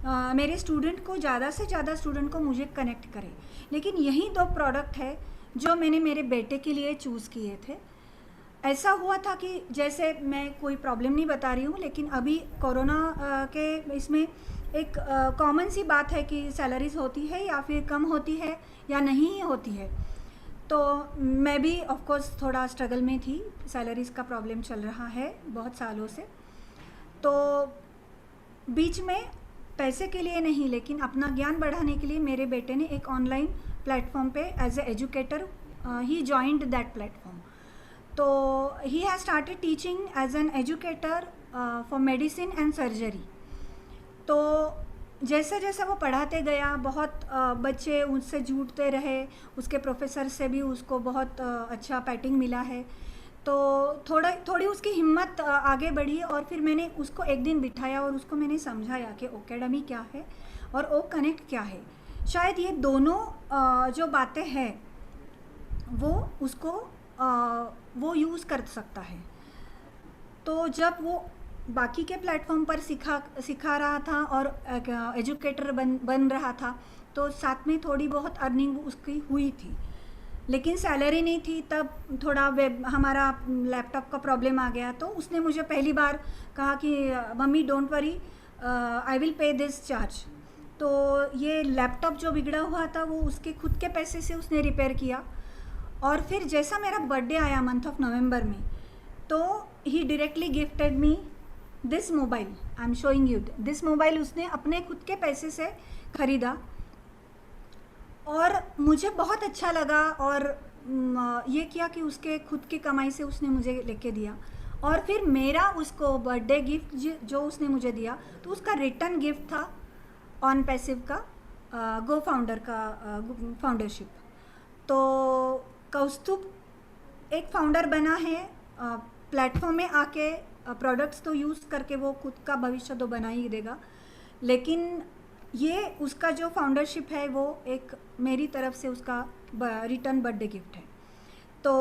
मेरे स्टूडेंट को, ज़्यादा से ज़्यादा स्टूडेंट को मुझे कनेक्ट करे। लेकिन यही 2 प्रोडक्ट है जो मैंने मेरे बेटे के लिए चूज़ किए थे। ऐसा हुआ था कि जैसे मैं कोई प्रॉब्लम नहीं बता रही हूँ, लेकिन अभी कोरोना के इसमें एक कॉमन सी बात है कि सैलरीज होती है या फिर कम होती है या नहीं होती है। तो मैं भी ऑफ कोर्स थोड़ा स्ट्रगल में थी, सैलरीज का प्रॉब्लम चल रहा है बहुत सालों से। तो बीच में पैसे के लिए नहीं, लेकिन अपना ज्ञान बढ़ाने के लिए मेरे बेटे ने एक ऑनलाइन प्लेटफॉर्म पे as a educator he joined that platform. तो he has started teaching as an educator for medicine and surgery. तो जैसे जैसे वो पढ़ाते गया, बहुत बच्चे उससे जुड़ते रहे, उसके प्रोफेसर से भी उसको बहुत अच्छा पैटिंग मिला है। तो थोड़ी उसकी हिम्मत आगे बढ़ी और फिर मैंने उसको एक दिन बिठाया और उसको मैंने समझाया कि ओकेडमी क्या है और ओ कनेक्ट क्या है। शायद ये दोनों जो बातें हैं वो उसको वो यूज़ कर सकता है। तो जब वो बाकी के प्लेटफॉर्म पर सिखा रहा था और एजुकेटर बन रहा था, तो साथ में थोड़ी बहुत अर्निंग उसकी हुई थी, लेकिन सैलरी नहीं थी। तब थोड़ा हमारा लैपटॉप का प्रॉब्लम आ गया, तो उसने मुझे पहली बार कहा कि mummy don't worry, I will pay this charge. तो ये लैपटॉप जो बिगड़ा हुआ था वो उसके खुद के पैसे से उसने रिपेयर किया। और फिर जैसा मेरा बर्थडे आया मंथ ऑफ नवंबर में, तो he directly gifted me this mobile. I am showing you this mobile. उसने अपने खुद के पैसे से ख़रीदा और मुझे बहुत अच्छा लगा। और ये किया कि उसके खुद की कमाई से उसने मुझे लेके दिया। और फिर मेरा उसको बर्थडे गिफ्ट जो उसने मुझे दिया, तो उसका रिटर्न गिफ्ट था ऑन पैसिव का गो फाउंडर का फाउंडरशिप। तो कौस्तुभ एक फाउंडर बना है, प्लेटफॉर्म में आके प्रोडक्ट्स तो यूज़ करके वो खुद का भविष्य तो बना ही देगा, लेकिन ये उसका जो फाउंडरशिप है वो एक मेरी तरफ से उसका रिटर्न बर्थडे गिफ्ट है। तो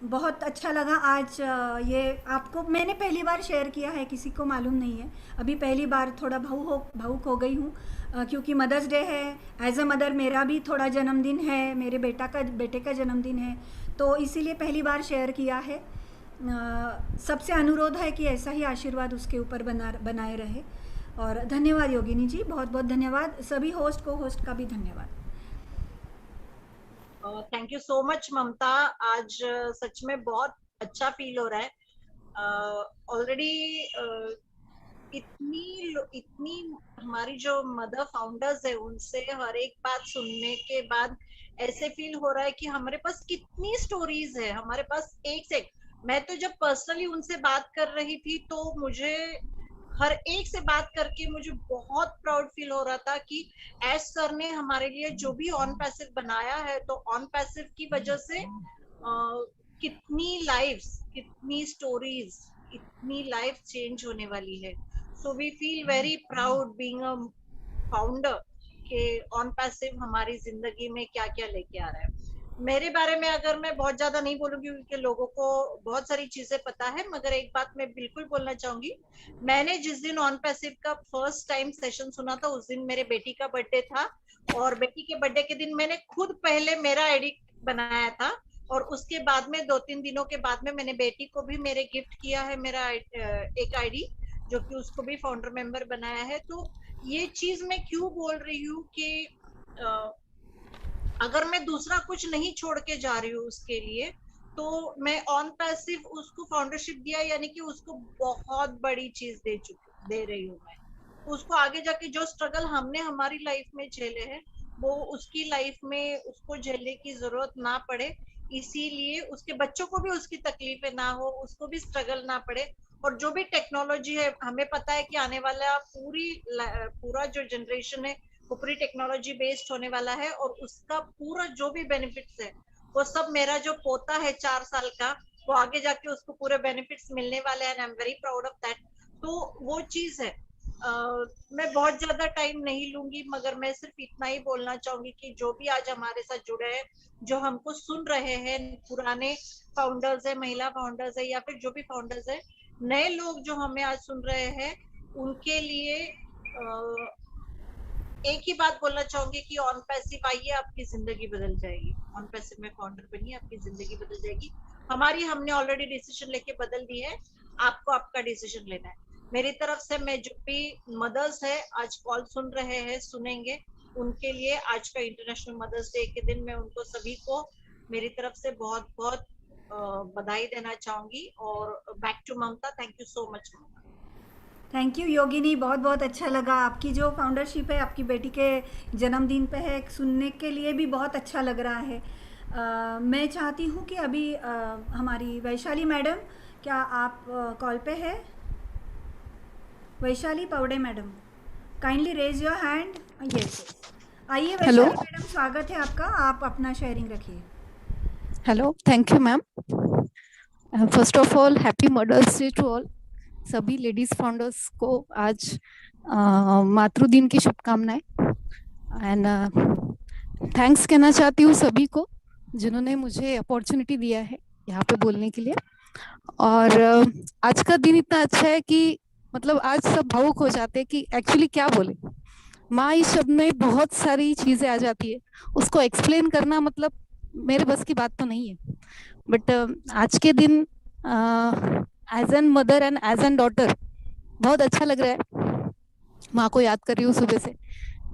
बहुत अच्छा लगा आज ये आपको मैंने पहली बार शेयर किया है, किसी को मालूम नहीं है। अभी पहली बार थोड़ा भावुक हो गई हूँ, क्योंकि मदर्स डे है। एज अ मदर मेरा भी थोड़ा जन्मदिन है, मेरे बेटे का जन्मदिन है, तो इसीलिए पहली बार शेयर किया है। सबसे अनुरोध है कि ऐसा ही आशीर्वाद उसके ऊपर बनाए रहे। और धन्यवाद योगिनी जी, बहुत बहुत धन्यवाद। सभी होस्ट को होस्ट का भी धन्यवाद। थैंक यू सो मच ममता। आज सच में बहुत अच्छा फील हो रहा है। ऑलरेडी इतनी हमारी जो मदर फाउंडर्स है उनसे हर एक बात सुनने के बाद ऐसे फील हो रहा है कि हमारे पास कितनी स्टोरीज है, हमारे पास एक से एक। मैं तो जब पर्सनली उनसे बात कर रही थी तो मुझे हर एक से बात करके मुझे बहुत प्राउड फील हो रहा था कि एस सर ने हमारे लिए जो भी ऑन पैसिव बनाया है, तो ऑन पैसिव की वजह से कितनी लाइव्स, कितनी स्टोरीज, इतनी लाइफ चेंज होने वाली है। So we feel very proud being a founder के ऑन पैसिव हमारी जिंदगी में क्या क्या लेके आ रहा है। मेरे बारे में अगर मैं बहुत ज्यादा नहीं बोलूंगी क्योंकि लोगों को बहुत सारी चीजें पता है, मगर एक बात मैं बिल्कुल बोलना चाहूंगी। मैंने जिस दिन ऑन पैसिव का फर्स्ट टाइम सेशन सुना था उस दिन मेरे बेटी का बर्थडे था, और बेटी के बर्थडे के दिन मैंने खुद पहले मेरा आईडी बनाया था, और उसके बाद में 2-3 दिनों के बाद में मैंने बेटी को भी मेरे गिफ्ट किया है मेरा एक आईडी, जो कि उसको भी फाउंडर मेंबर बनाया है। तो ये चीज मैं क्यों बोल रही हूँ कि अगर मैं दूसरा कुछ नहीं छोड़ के जा रही हूँ उसके लिए, तो मैं ऑन पैसिव उसको फाउंडरशिप दिया, यानी कि उसको बहुत बड़ी चीज दे रही हूँ मैं उसको। आगे जाके जो स्ट्रगल हमने हमारी लाइफ में झेले हैं वो उसकी लाइफ में उसको झेलने की जरूरत ना पड़े, इसीलिए उसके बच्चों को भी उसकी तकलीफें ना हो, उसको भी स्ट्रगल ना पड़े। और जो भी टेक्नोलॉजी है, हमें पता है कि आने वाला पूरा जो जनरेशन है वो पूरी टेक्नोलॉजी बेस्ड होने वाला है, और उसका पूरा जो भी बेनिफिट्स है वो सब मेरा जो पोता है 4 साल का, वो आगे जाके उसको पूरे बेनिफिट्स मिलने वाले हैं। I am very proud of that. तो वो चीज है। मैं बहुत ज्यादा टाइम नहीं लूंगी, मगर मैं सिर्फ इतना ही बोलना चाहूंगी कि जो भी आज हमारे साथ जुड़े हैं, जो हमको सुन रहे हैं, पुराने फाउंडर्स है, महिला फाउंडर्स है, या फिर जो भी फाउंडर्स है, नए लोग जो हमें आज सुन रहे हैं, उनके लिए एक ही बात बोलना चाहूंगी कि ऑन पैसिव आइए, आपकी जिंदगी बदल जाएगी। ऑन पैसिव में फाउंडर बनिए, आपकी जिंदगी बदल जाएगी। हमने ऑलरेडी डिसीजन लेके बदल दी है, आपको आपका डिसीजन लेना है। मेरी तरफ से मैं जो भी मदर्स है आज कॉल सुन रहे हैं, सुनेंगे, उनके लिए आज का इंटरनेशनल मदर्स डे के दिन मैं उनको सभी को मेरी तरफ से बहुत बहुत बधाई देना चाहूंगी। और back to Mamta. Thank you so much Mamta. Thank you Yogini, बहुत बहुत अच्छा लगा। आपकी जो फाउंडरशिप है आपकी बेटी के जन्मदिन पे है, सुनने के लिए भी बहुत अच्छा लग रहा है। मैं चाहती हूँ कि अभी हमारी वैशाली मैडम, क्या आप कॉल पे है? Vaishali Pawde madam, kindly raise your hand. Yes, आइए वैशाली मैडम, स्वागत है आपका। आप अपना शेयरिंग रखिए। Hello, thank you ma'am. First of all happy mother's day to all. सभी लेडीज फाउंडर्स को आज मातृ दिन की शुभकामनाएं। एंड थैंक्स कहना चाहती हूँ सभी को जिन्होंने मुझे अपॉर्चुनिटी दिया है यहाँ पे बोलने के लिए। और आज का दिन इतना अच्छा है कि मतलब आज सब भावुक हो जाते हैं कि एक्चुअली क्या बोले। माँ इस शब्द में बहुत सारी चीजें आ जाती है, उसको एक्सप्लेन करना मतलब मेरे बस की बात तो नहीं है। बट आज के दिन as an mother and as an daughter बहुत अच्छा लग रहा है। माँ को याद कर रही हूँ सुबह से,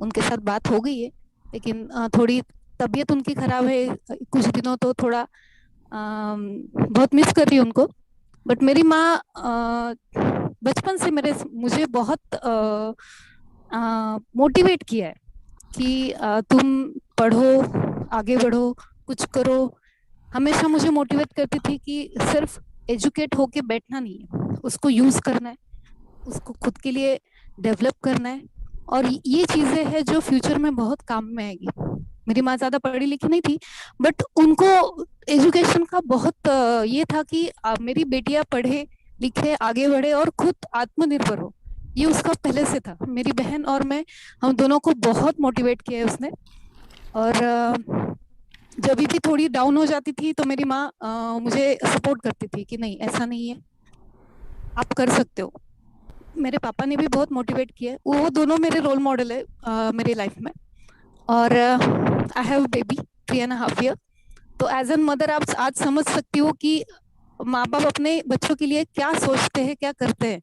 उनके साथ बात हो गई है लेकिन थोड़ी तबीयत उनकी खराब है कुछ दिनों, तो थोड़ा बहुत मिस कर रही हूँ उनको। बट मेरी माँ बचपन से मुझे बहुत मोटिवेट किया है कि तुम पढ़ो, आगे बढ़ो, कुछ करो। हमेशा मुझे मोटिवेट करती थी कि सिर्फ एजुकेट होके बैठना नहीं है, उसको यूज करना है, उसको खुद के लिए डेवलप करना है। और ये चीजें हैं जो फ्यूचर में बहुत काम में आएगी। मेरी माँ ज्यादा पढ़ी लिखी नहीं थी बट उनको एजुकेशन का बहुत ये था कि मेरी बेटियां पढ़े लिखे, आगे बढ़े और खुद आत्मनिर्भर हो। ये उसका पहले से था। मेरी बहन और मैं, हम दोनों को बहुत मोटिवेट किया है उसने। और जब भी थोड़ी डाउन हो जाती थी तो मेरी माँ मुझे सपोर्ट करती थी कि नहीं ऐसा नहीं है, आप कर सकते हो। मेरे पापा ने भी बहुत मोटिवेट किया है, वो दोनों मेरे रोल मॉडल है मेरी लाइफ में। और आई हैव बेबी 3.5 years। तो एज एन मदर आप आज समझ सकती हो कि माँ बाप अपने बच्चों के लिए क्या सोचते हैं, क्या करते हैं,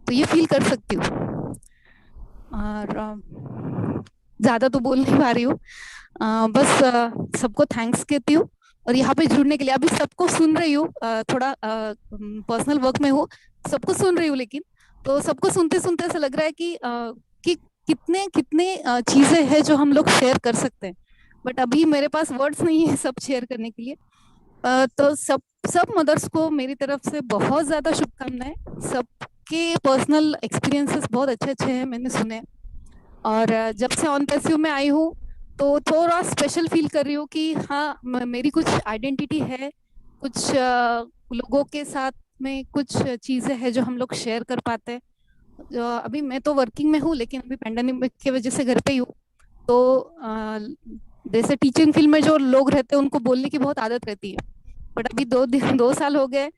तो ये फील कर सकती हूँ। और ज्यादा तो बोल नहीं पा रही हूँ, बस सबको थैंक्स कहती हूँ और यहाँ पे जुड़ने के लिए। अभी सबको सुन रही हूँ, थोड़ा पर्सनल वर्क में हूँ, सबको सुन रही हूँ, लेकिन तो सबको सुनते सुनते ऐसा लग रहा है कि कितने कितने चीजें हैं जो हम लोग शेयर कर सकते हैं। बट अभी मेरे पास वर्ड्स नहीं है सब शेयर करने के लिए। तो सब मदर्स को मेरी तरफ से बहुत ज्यादा शुभकामनाएं। सबके पर्सनल एक्सपीरियंसेस बहुत अच्छे अच्छे हैं, मैंने सुने। और जब से ऑन पैसिव में आई हूँ तो थोड़ा स्पेशल फील कर रही हूँ कि हाँ मेरी कुछ आइडेंटिटी है, कुछ लोगों के साथ में कुछ चीजें हैं जो हम लोग शेयर कर पाते हैं। अभी मैं तो वर्किंग में हूँ लेकिन अभी पैंडेमिक की वजह से घर पे ही हूँ। तो जैसे टीचिंग फील्ड में जो लोग रहते हैं उनको बोलने की बहुत आदत रहती है, बट अभी 2 साल हो गए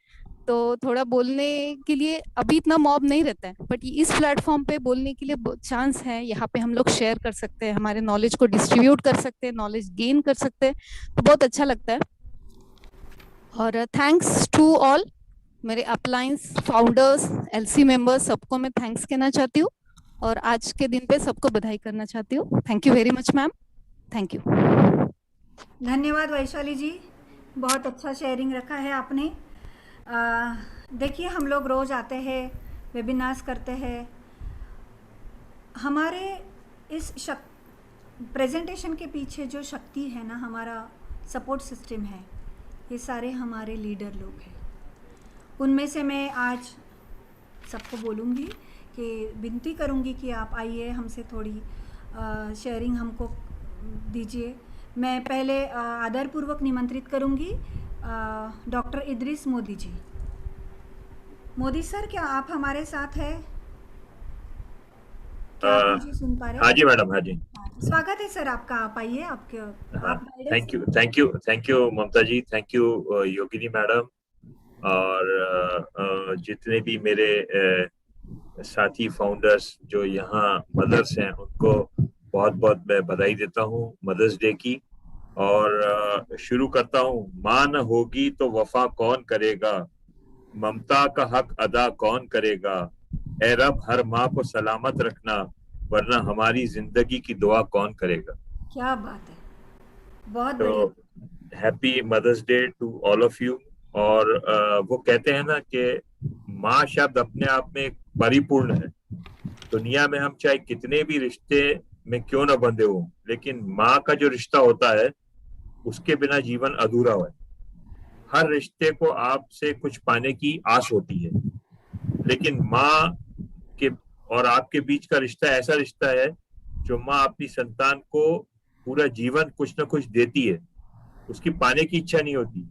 तो थोड़ा बोलने के लिए अभी इतना मॉब नहीं रहता है। बट इस प्लेटफॉर्म पे बोलने के लिए चांस है, यहाँ पे हम लोग शेयर कर सकते हैं, हमारे नॉलेज को डिस्ट्रीब्यूट कर सकते हैं, नॉलेज गेन कर सकते हैं, तो बहुत अच्छा लगता है। और थैंक्स टू ऑल मेरे अपलाइंस फाउंडर्स, एलसी मेंबर्स, सबको मैं थैंक्स कहना चाहती हूँ और आज के दिन पे सबको बधाई करना चाहती हूँ। Thank you very much ma'am, thank you. धन्यवाद वैशाली जी, बहुत अच्छा शेयरिंग रखा है आपने। देखिए हम लोग रोज आते हैं, वेबिनार्स करते हैं। हमारे इस प्रेजेंटेशन के पीछे जो शक्ति है ना, हमारा सपोर्ट सिस्टम है, ये सारे हमारे लीडर लोग हैं। उनमें से मैं आज सबको बोलूँगी कि विनती करूँगी कि आप आइए, हमसे थोड़ी शेयरिंग हमको दीजिए। मैं पहले आदरपूर्वक निमंत्रित करूँगी डॉक्टर इद्रिस मोदी जी। मोदी सर, क्या आप हमारे साथ हैं? क्या आप मुझे सुन पा रहे हैं? हाँ जी मैडम, हाँ जी। स्वागत है सर आपका, आप आइए। Thank you Mamta ji, thank you Yogini madam, और जितने भी मेरे साथी फाउंडर्स जो यहाँ मदर्स हैं उनको बहुत बहुत मैं बधाई देता हूँ मदर्स डे की। और शुरू करता हूँ। माँ न होगी तो वफा कौन करेगा, ममता का हक अदा कौन करेगा, ए रब हर माँ को सलामत रखना, वरना हमारी जिंदगी की दुआ कौन करेगा। क्या बात है, बहुत बढ़िया। Happy mother's day to all of you. और वो कहते हैं ना कि माँ शब्द अपने आप में परिपूर्ण है। दुनिया में हम चाहे कितने भी रिश्ते में क्यों न बंधे हों, लेकिन माँ का जो रिश्ता होता है उसके बिना जीवन अधूरा है। हर रिश्ते को आपसे कुछ पाने की आस होती है, लेकिन माँ के और आपके बीच का रिश्ता ऐसा रिश्ता है जो माँ अपनी संतान को पूरा जीवन कुछ न कुछ देती है, उसकी पाने की इच्छा नहीं होती।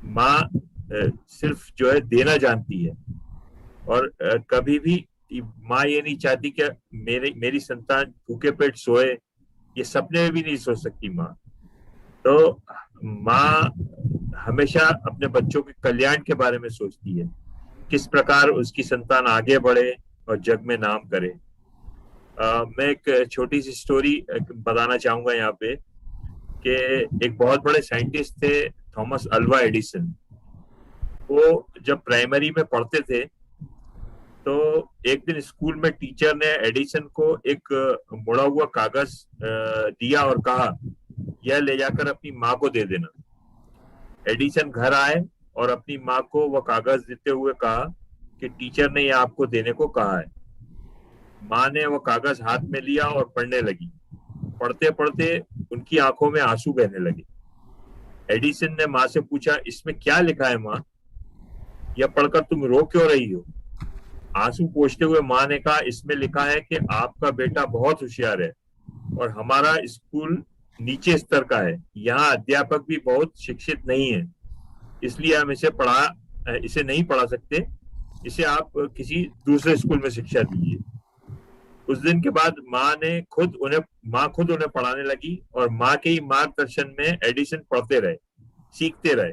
माँ सिर्फ जो है देना जानती है। और कभी भी माँ ये नहीं चाहती कि मेरी संतान भूखे पेट सोए ये सपने में भी नहीं सोच सकती माँ। तो माँ हमेशा अपने बच्चों के कल्याण के बारे में सोचती है, किस प्रकार उसकी संतान आगे बढ़े और जग में नाम करे। मैं एक छोटी सी स्टोरी बताना चाहूंगा यहाँ पे कि एक बहुत बड़े साइंटिस्ट थे थॉमस अल्वा एडिसन। वो जब प्राइमरी में पढ़ते थे तो एक दिन स्कूल में टीचर ने एडिसन को एक मुड़ा हुआ कागज दिया और कहा, यह ले जाकर अपनी माँ को दे देना। एडिसन घर आए और अपनी माँ को वह कागज देते हुए कहा कि टीचर ने यह आपको देने को कहा है। माँ ने वह कागज हाथ में लिया और पढ़ने लगी। पढ़ते पढ़ते उनकी आंखों में आंसू बहने लगे। एडिसन ने माँ से पूछा, इसमें क्या लिखा है माँ? यह पढ़कर तुम रो क्यों रही हो? आंसू पोंछते हुए माँ ने कहा, इसमें लिखा है कि आपका बेटा बहुत होशियार है और हमारा स्कूल नीचे स्तर का है, यहाँ अध्यापक भी बहुत शिक्षित नहीं है, इसलिए हम इसे नहीं पढ़ा सकते, इसे आप किसी दूसरे स्कूल में शिक्षा दीजिए। उस दिन के बाद माँ खुद उन्हें पढ़ाने लगी और माँ के ही मार्गदर्शन में एडिसन पढ़ते रहे, सीखते रहे।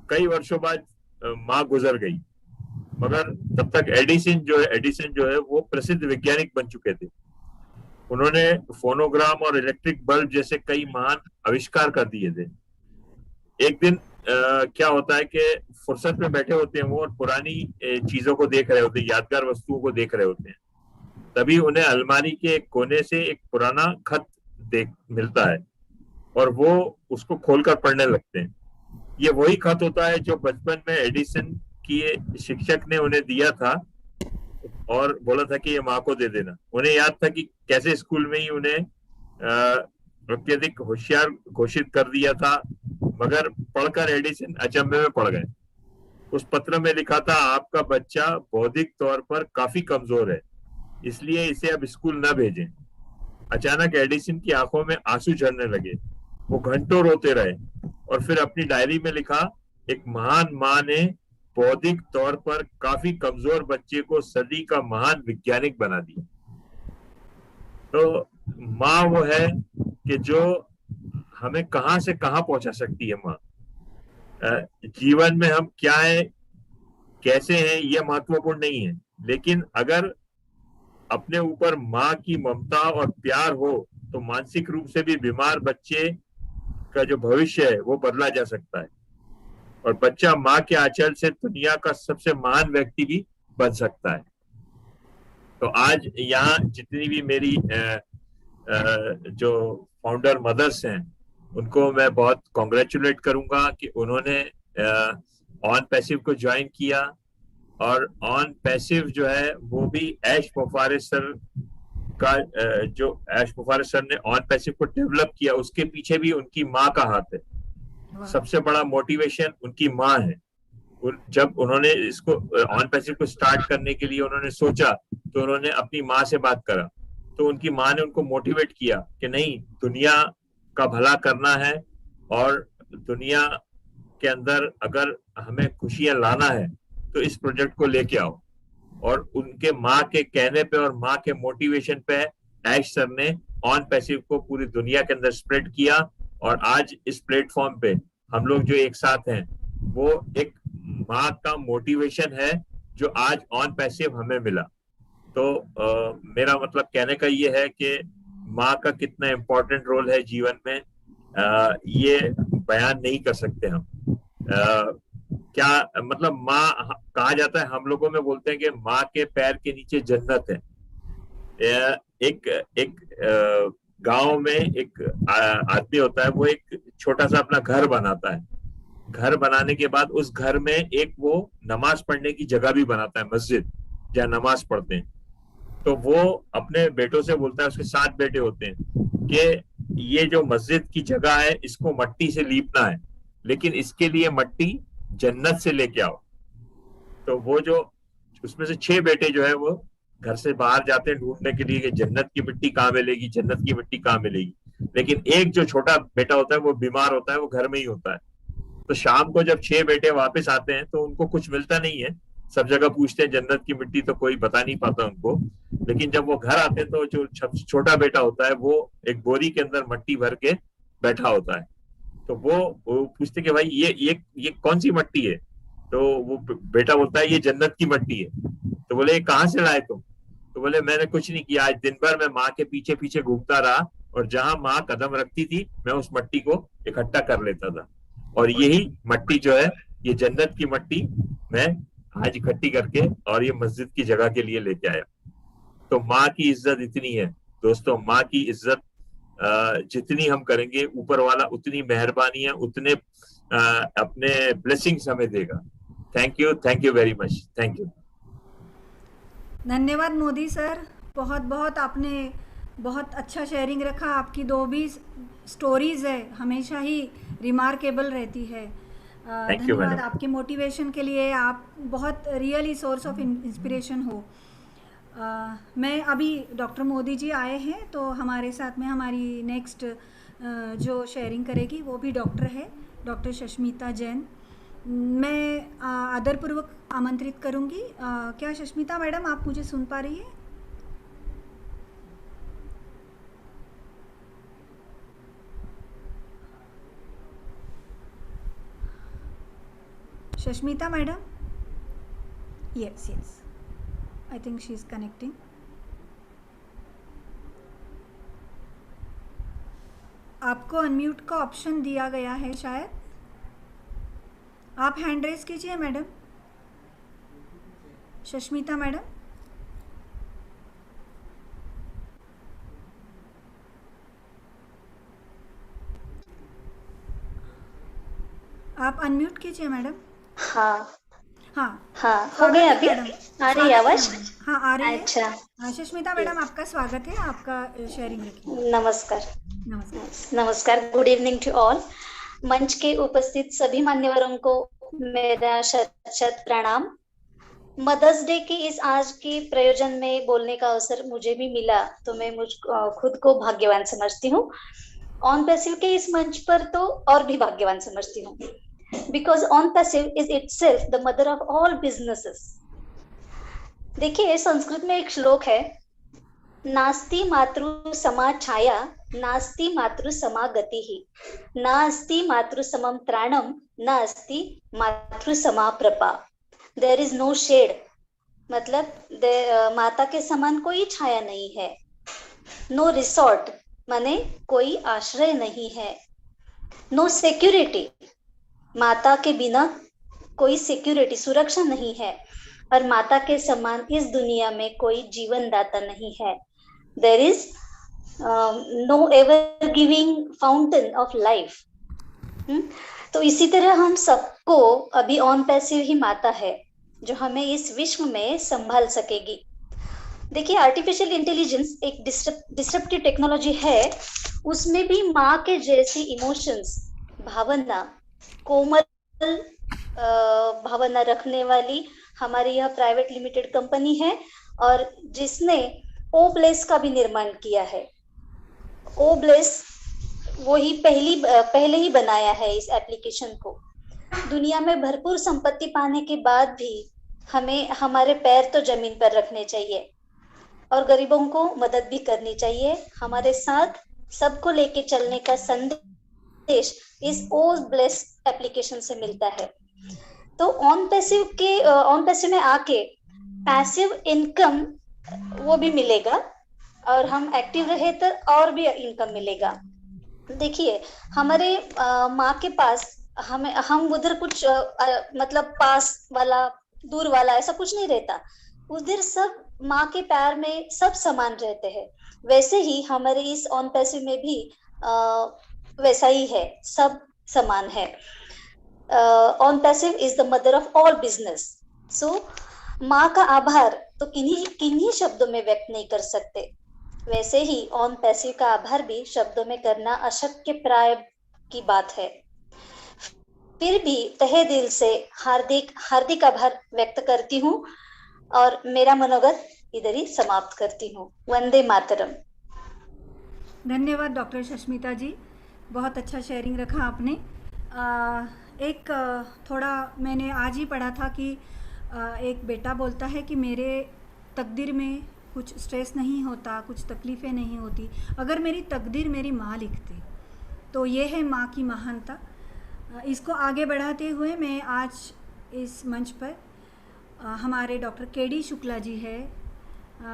कई वर्षों बाद माँ गुजर गई, मगर तब तक एडिसन जो है वो प्रसिद्ध वैज्ञानिक बन चुके थे। उन्होंने फोनोग्राम और इलेक्ट्रिक बल्ब जैसे कई महान आविष्कार कर दिए थे। एक दिन क्या होता है कि फुर्सत में बैठे होते हैं वो और पुरानी चीजों को देख रहे होते हैं, यादगार वस्तुओं को देख रहे होते हैं। तभी उन्हें अलमारी के एक कोने से एक पुराना खत मिलता है और वो उसको खोलकर पढ़ने लगते हैं। ये वही खत होता है जो बचपन में एडिसन की शिक्षक ने उन्हें दिया था और बोला था कि ये माँ को दे देना। उन्हें याद था कि कैसे स्कूल में ही उन्हें अत्यधिक होशियार घोषित कर दिया था, मगर पढ़कर एडिसन अचंभे में पड़ गए। उस पत्र में लिखा था, आपका बच्चा बौद्धिक तौर पर काफी कमजोर है, इसलिए इसे अब स्कूल न भेजें। अचानक एडिसन की आंखों में आंसू झरने लगे। वो घंटों रोते रहे और फिर अपनी डायरी में लिखा, एक महान माँ ने बौद्धिक तौर पर काफी कमजोर बच्चे को सदी का महान वैज्ञानिक बना दिया। तो माँ वो है कि जो हमें कहां से कहां पहुंचा सकती है। माँ जीवन में हम क्या है, कैसे हैं, यह महत्वपूर्ण नहीं है, लेकिन अगर अपने ऊपर माँ की ममता और प्यार हो तो मानसिक रूप से भी बीमार बच्चे का जो भविष्य है वो बदला जा सकता है और बच्चा माँ के आंचल से दुनिया का सबसे महान व्यक्ति भी बन सकता है। तो आज यहाँ जितनी भी मेरी जो फाउंडर मदर्स हैं उनको मैं बहुत कॉन्ग्रेचुलेट करूंगा कि उन्होंने ऑन पैसिव को ज्वाइन किया। और ऑन पैसिव जो है वो भी ऐश मुफारिस सर का जो ऐश मुफारिस सर ने ऑन पैसिव को डेवलप किया, उसके पीछे भी उनकी माँ का हाथ है। सबसे बड़ा मोटिवेशन उनकी माँ है। जब उन्होंने इसको ऑन पैसिव को स्टार्ट करने के लिए उन्होंने सोचा तो उन्होंने अपनी माँ से बात करा, तो उनकी माँ ने उनको मोटिवेट किया कि नहीं, दुनिया का भला करना है और दुनिया के अंदर अगर हमें खुशियां लाना है तो इस प्रोजेक्ट को लेके आओ। और उनके माँ के कहने पे और माँ के मोटिवेशन पे ऐश सर ने ऑन पैसिव को पूरी दुनिया के अंदर स्प्रेड किया और आज इस प्लेटफॉर्म पे हम लोग जो एक साथ हैं वो एक माँ का मोटिवेशन है जो आज ऑन पैसिव हमें मिला। तो मेरा मतलब कहने का ये है कि माँ का कितना इम्पोर्टेंट रोल है जीवन में, ये बयान नहीं कर सकते हम। क्या मतलब, माँ कहा जाता है, हम लोगों में बोलते हैं कि माँ के पैर के नीचे जन्नत है। एक गांव में एक आदमी होता है, वो एक छोटा सा अपना घर बनाता है। घर बनाने के बाद उस घर में एक वो नमाज पढ़ने की जगह भी बनाता है, मस्जिद जहाँ नमाज पढ़ते हैं। तो वो अपने बेटों से बोलता है, उसके 7 बेटे होते हैं, कि ये जो मस्जिद की जगह है इसको मट्टी से लीपना है, लेकिन इसके लिए मट्टी जन्नत से लेके आओ। तो वो जो उसमें से 6 बेटे जो है वो घर से बाहर जाते हैं ढूंढने के लिए कि जन्नत की मिट्टी कहाँ मिलेगी, जन्नत की मिट्टी कहाँ मिलेगी। लेकिन एक जो छोटा बेटा होता है वो बीमार होता है, वो घर में ही होता है। तो शाम को जब 6 बेटे वापस आते हैं तो उनको कुछ मिलता नहीं है, सब जगह पूछते हैं जन्नत की मिट्टी, तो कोई बता नहीं पाता उनको। लेकिन जब वो घर आते हैं तो जो छोटा बेटा होता है वो एक बोरी के अंदर मट्टी भर के बैठा होता है। तो वो पूछते कि भाई ये कौन सी मट्टी है? तो वो बेटा बोलता है ये जन्नत की मट्टी है। तो बोले ये कहाँ से लाए तुम? तो बोले मैंने कुछ नहीं किया, आज दिन भर मैं माँ के पीछे पीछे घूमता रहा और जहां माँ कदम रखती थी मैं उस मट्टी को इकट्ठा कर लेता था, और यही मट्टी जो है ये जन्नत की मट्टी मैं आज इकट्ठी करके और ये मस्जिद की जगह के लिए लेके आया। तो माँ की इज्जत इतनी है दोस्तों, माँ की इज्जत जितनी हम करेंगे ऊपर वाला उतनी मेहरबानी है, उतने अपने ब्लेसिंग्स हमें देगा। Thank you very much, thank you. धन्यवाद मोदी सर, बहुत बहुत आपने बहुत अच्छा शेयरिंग रखा। आपकी जो भी स्टोरीज है हमेशा ही रिमार्केबल रहती है। धन्यवाद आपके मोटिवेशन के लिए, आप बहुत रियली सोर्स ऑफ इंस्पिरेशन हो। मैं अभी डॉक्टर मोदी जी आए हैं तो हमारे साथ में हमारी नेक्स्ट जो शेयरिंग करेगी वो भी डॉक्टर है, डॉक्टर शष्मिता जैन। मैं आदरपूर्वक आमंत्रित करूंगी। क्या शष्मिता मैडम आप मुझे सुन पा रही है? Shashmita madam? Yes, I think she is connecting. आपको अनम्यूट का ऑप्शन दिया गया है शायद, आप हैंड रेज कीजिए मैडम। शष्मिता मैडम, आप अनम्यूट कीजिए मैडम। हाँ हो गया अभी? आ रही है आवाज? हाँ आ रही है। अच्छा, शष्मिता मैडम आपका स्वागत है, आपका शेयरिंग रखिए। नमस्कार, गुड इवनिंग टू ऑल। मंच के उपस्थित सभी मान्यवरों को मेरा शत प्रणाम। मदर्स डे की इस आज की प्रयोजन में बोलने का अवसर मुझे भी मिला तो मैं खुद को भाग्यवान समझती हूँ। ऑन पैसिव के इस मंच पर तो और भी भाग्यवान समझती हूँ, because on passive is itself the mother of all businesses. देखिए संस्कृत में एक श्लोक है, नास्ति मातृ समा छाया नास्ति मातृ समा गतिः, नास्ति मातृ समम त्राणम नास्ति मातृ समा प्रपा। देयर इज नो शेड, मतलब माता के समान कोई छाया नहीं है। नो रिसोर्ट माने कोई आश्रय नहीं है। नो सिक्योरिटी, माता के बिना कोई सिक्योरिटी सुरक्षा नहीं है। और माता के समान इस दुनिया में कोई जीवन दाता नहीं है। There is no ever giving fountain of life. तो इसी तरह हम सबको अभी ऑन पैसिव ही माता है जो हमें इस विश्व में संभाल सकेगी। देखिए आर्टिफिशियल इंटेलिजेंस एक डिस्ट्रप्टिव टेक्नोलॉजी है, उसमें भी माँ के जैसी इमोशंस, भावना, कोमल भावना रखने वाली हमारी यह प्राइवेट लिमिटेड कंपनी है और जिसने ओब्लेस का भी निर्माण किया है। ओब्लेस वो ही पहले ही बनाया है इस एप्लीकेशन को। दुनिया में भरपूर संपत्ति पाने के बाद भी हमें हमारे पैर तो जमीन पर रखने चाहिए और गरीबों को मदद भी करनी चाहिए। हमारे साथ सबको लेके चलने का संदेश इस ओब्लेस एप्लीकेशन से मिलता है। तो ऑन पैसिव में आके पैसिव इनकम वो भी मिलेगा और हम एक्टिव रहे तो और भी इनकम मिलेगा। देखिए हमारे माँ के पास हम उधर कुछ मतलब पास वाला दूर वाला ऐसा कुछ नहीं रहता, उधर सब माँ के पैर में सब समान रहते हैं। वैसे ही हमारे इस ऑन पैसिव में भी वैसा ही है, सब समान है। On passive is the mother of all business. So माँ का आभार तो किन्हीं शब्दों में व्यक्त नहीं कर सकते, वैसे ही ऑन पैसिव का आभार भी शब्दों में करना अशक्य प्राय की बात है। फिर भी तहे दिल से हार्दिक आभार व्यक्त करती हूँ और मेरा मनोगत इधर ही समाप्त करती हूँ। वंदे मातरम। धन्यवाद डॉक्टर शष्मिता जी, बहुत अच्छा शेयरिंग रखा आपने। एक थोड़ा मैंने आज ही पढ़ा था कि एक बेटा बोलता है कि मेरे तकदीर में कुछ स्ट्रेस नहीं होता, कुछ तकलीफ़ें नहीं होती, अगर मेरी तकदीर मेरी माँ लिखती। तो ये है माँ की महानता। इसको आगे बढ़ाते हुए मैं आज इस मंच पर हमारे डॉक्टर केडी शुक्ला जी है,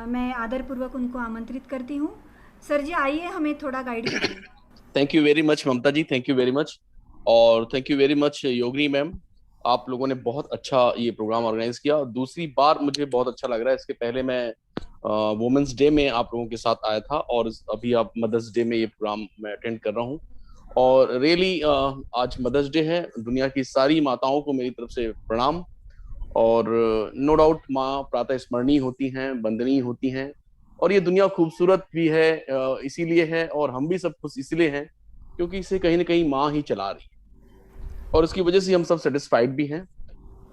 मैं आदरपूर्वक उनको आमंत्रित करती हूँ। सर जी आइए, हमें थोड़ा गाइड कीजिए। Thank you very much Mamta ji, thank you very much. और thank you very much Yogini ma'am, आप लोगों ने बहुत अच्छा ये प्रोग्राम ऑर्गेनाइज किया। दूसरी बार मुझे बहुत अच्छा लग रहा है। इसके पहले मैं वुमेन्स डे में आप लोगों के साथ आया था और अभी आप मदर्स डे में ये प्रोग्राम मैं अटेंड कर रहा हूँ। और रियली आज मदर्स डे है। दुनिया की सारी माताओं को मेरी तरफ से प्रणाम। और नो डाउट माँ प्रातः स्मरणीय होती हैं, वंदनीय होती हैं, और ये दुनिया खूबसूरत भी है इसीलिए है, और हम भी सब खुश इसलिए हैं क्योंकि इसे कहीं ना कहीं माँ ही चला रही है, और उसकी वजह से हम सब सेटिस्फाइड भी हैं।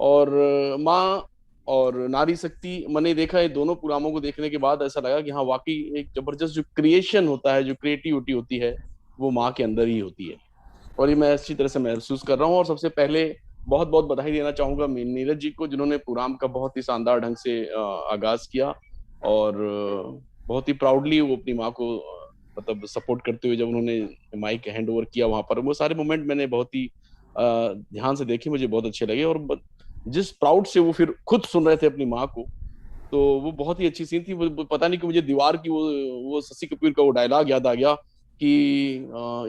और माँ और नारी शक्ति, मैंने देखा है दोनों प्रोग्रामों को देखने के बाद ऐसा लगा कि हाँ वाकई एक जबरदस्त जो क्रिएशन होता है, जो क्रिएटिविटी होती है, वो माँ के अंदर ही होती है, और ये मैं अच्छी तरह से महसूस कर रहा हूँ। और सबसे पहले बहुत बहुत बधाई देना चाहूंगा नीरज जी को, जिन्होंने प्रोग्राम का बहुत ही शानदार ढंग से आगाज किया, और बहुत ही प्राउडली वो अपनी माँ को मतलब सपोर्ट करते हुए जब उन्होंने माइक हैंड ओवर किया वहां पर, वो सारे मोमेंट मैंने बहुत ही ध्यान से देखे, मुझे बहुत अच्छे लगे। और जिस प्राउड से वो फिर खुद सुन रहे थे अपनी माँ को, तो वो बहुत ही अच्छी सीन थी। वो पता नहीं कि मुझे दीवार की वो शशि कपूर का वो डायलॉग याद आ गया कि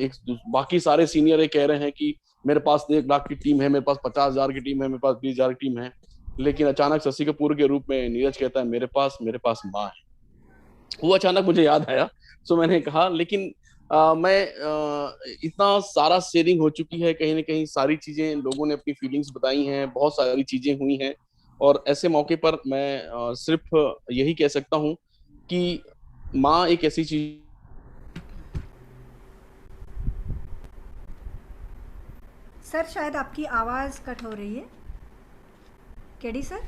एक बाकी सारे सीनियर कह रहे हैं कि मेरे पास 1 लाख की टीम है, मेरे पास 50,000 की टीम है, मेरे पास 20,000 की टीम है, लेकिन अचानक शशि कपूर के रूप में नीरज कहता है मेरे पास माँ है। वो अचानक मुझे याद आया। सो मैंने कहा लेकिन इतना सारा शेयरिंग हो चुकी है, कहीं ना कहीं सारी चीजें लोगों ने अपनी फीलिंग्स बताई हैं, बहुत सारी चीजें हुई हैं, और ऐसे मौके पर मैं सिर्फ यही कह सकता हूँ कि माँ एक ऐसी चीज। सर शायद आपकी आवाज कट हो रही है। केडी सर,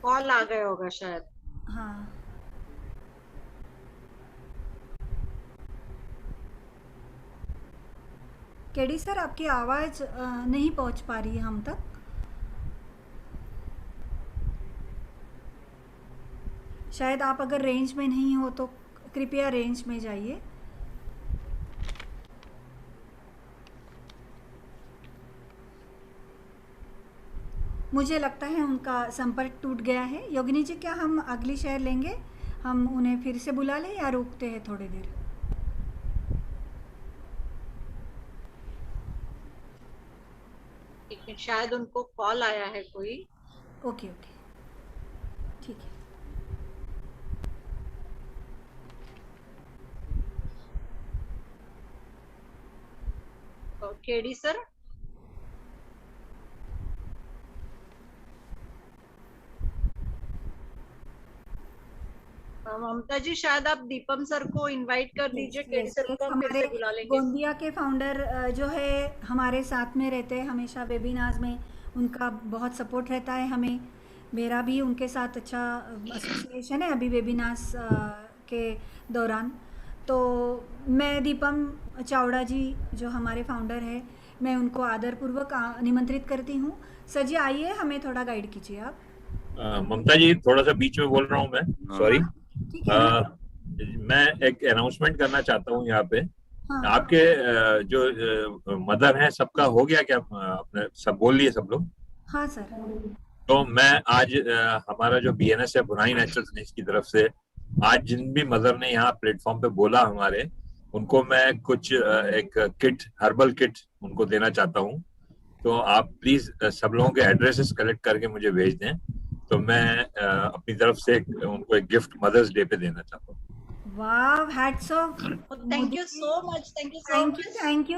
कॉल आ गया होगा शायद। हाँ केडी सर, आपकी आवाज नहीं पहुंच पा रही है हम तक। शायद आप अगर रेंज में नहीं हो तो कृपया रेंज में जाइए। मुझे लगता है उनका संपर्क टूट गया है। योगिनी जी, क्या हम अगली शेयर लेंगे? हम उन्हें फिर से बुला लें या रोकते हैं थोड़ी देर? शायद उनको कॉल आया है कोई। ओके ओके, ठीक है। केडी सर, ममता जी शायद आप दीपम सर को इनवाइट कर दीजिए। केडी सर को हम फिर से बुला लेंगे। गोंदिया के फाउंडर जो है हमारे साथ में रहते हैं हमेशा वेबिनार्स में, उनका बहुत सपोर्ट रहता है हमें। मेरा भी उनके साथ अच्छा एसोसिएशन है अभी वेबिनार्स के दौरान। तो मैं दीपम चावड़ा जी जो हमारे फाउंडर है, मैं उनको आदरपूर्वक निमंत्रित करती हूँ। सर जी आइए, हमें थोड़ा गाइड कीजिए आप। ममता जी थोड़ा सा बीच में बोल रहा हूँ मैं, सॉरी। मैं एक अनाउंसमेंट करना चाहता हूँ यहाँ पे। आपके जो मदर हैं सबका हो गया क्या? आपने सब बोल लिए सब लोग? हाँ सर। तो मैं आज हमारा जो BNS है, बुनाई नेचुरल्स की तरफ से, आज जिन भी मदर ने यहाँ प्लेटफॉर्म पे बोला हमारे, उनको मैं कुछ एक किट, हर्बल किट उनको देना चाहता हूँ। तो आप प्लीज सब लोगों के एड्रेसेस कलेक्ट करके मुझे भेज दें, तो मैं अपनी तरफ से उनको एक गिफ्ट मदर्स डे पे देना चाहता हूँ। Wow, hats off. Thank you so much, thank you so much, thank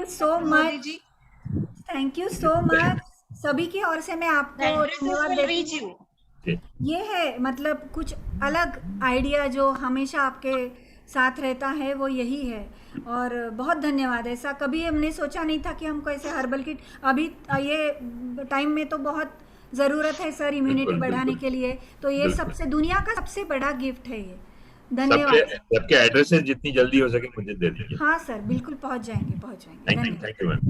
you so much. सभी की ओर से मैं आपको धन्यवाद देती हूँ। ये है मतलब कुछ अलग आइडिया जो हमेशा आपके साथ रहता है, वो यही है, और बहुत धन्यवाद। ऐसा कभी हमने सोचा नहीं था कि हमको ऐसे हर्बल किट अभी ये टाइम में तो बहुत ज़रूरत है सर इम्यूनिटी बढ़ाने के लिए। तो ये सबसे दुनिया का सबसे बड़ा गिफ्ट है ये। धन्यवाद। सबके एड्रेसेस जितनी जल्दी हो सके मुझे दे दीजिए। हाँ सर, बिल्कुल पहुंच जाएंगे। Thank you ma'am.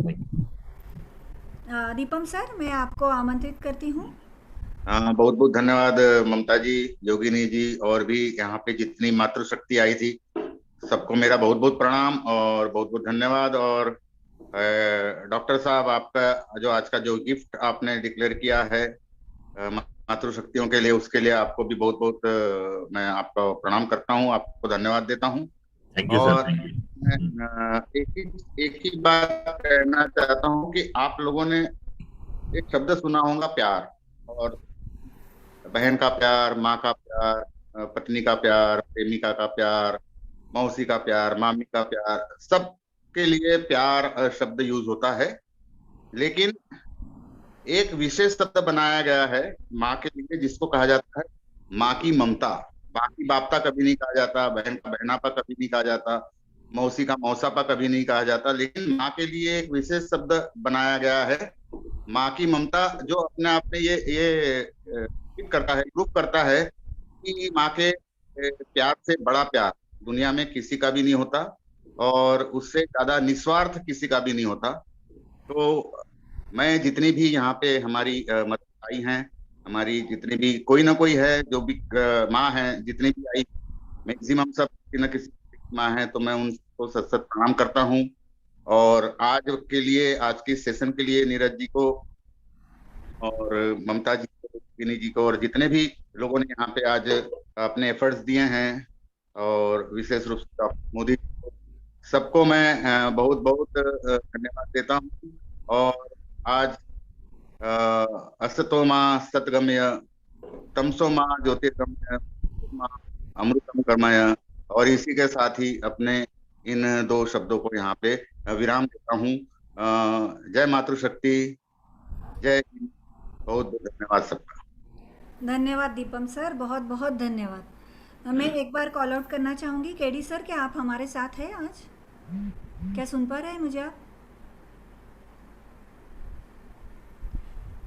Deepam sir, मैं आपको आमंत्रित करती हूँ। हाँ, बहुत बहुत धन्यवाद ममता जी, योगिनी जी, और भी यहाँ पे जितनी मातृशक्ति आई थी सबको मेरा बहुत बहुत प्रणाम और बहुत बहुत धन्यवाद। और डॉक्टर साहब, आपका जो आज का जो गिफ्ट आपने डिक्लेयर किया है मातृशक्तियों के लिए, उसके लिए आपको भी बहुत बहुत मैं आपका प्रणाम करता हूँ, आपको धन्यवाद देता हूँ। और मैं एक ही बात कहना चाहता हूँ कि आप लोगों ने एक शब्द सुना होगा, प्यार। और बहन का प्यार, माँ का प्यार, पत्नी का प्यार, प्रेमिका का प्यार, मौसी का प्यार, मामी का प्यार, सबके लिए प्यार शब्द यूज होता है। लेकिन एक विशेष शब्द बनाया गया है माँ के लिए, जिसको कहा जाता है माँ की ममता। बाकी बापता कभी नहीं कहा जाता, बहन का बहनापा कभी नहीं कहा जाता, मौसी का मौसापा कभी नहीं कहा जाता, लेकिन माँ के लिए एक विशेष शब्द बनाया गया है, माँ की ममता, जो अपने आप में ये करता है, प्रूव करता है कि माँ के प्यार से बड़ा प्यार दुनिया में किसी का भी नहीं होता और उससे ज्यादा निस्वार्थ किसी का भी नहीं होता। तो मैं जितनी भी यहाँ पे हमारी मदद आई हैं, हमारी जितनी भी कोई ना कोई है जो भी माँ है, जितनी भी आई, मैक्सिमम सब किसी न किसी माँ है, तो मैं उनको सत सत प्रणाम करता हूँ। और आज के लिए, आज के सेशन के लिए नीरज जी को और ममता जी को, विनी जी को, और जितने भी लोगों ने यहाँ पे आज अपने एफर्ट्स दिए हैं, और विशेष रूप से डॉक्टर मोदी जी को, सबको मैं बहुत बहुत धन्यवाद देता हूँ। और आज असतो मां सतगमय, तमसो मां ज्योतिर्गमय, अमृतम कर्मय, और इसी के साथ ही अपने इन दो शब्दों को यहाँ पे विराम देता हूँ। जय मातृशक्ति, जय हिंद। बहुत बहुत धन्यवाद सबका। धन्यवाद दीपम सर, बहुत बहुत धन्यवाद। मैं एक बार कॉल आउट करना चाहूंगी, केडी सर, क्या आप हमारे साथ हैं आज? क्या सुन पा रहे हैं मुझे आप?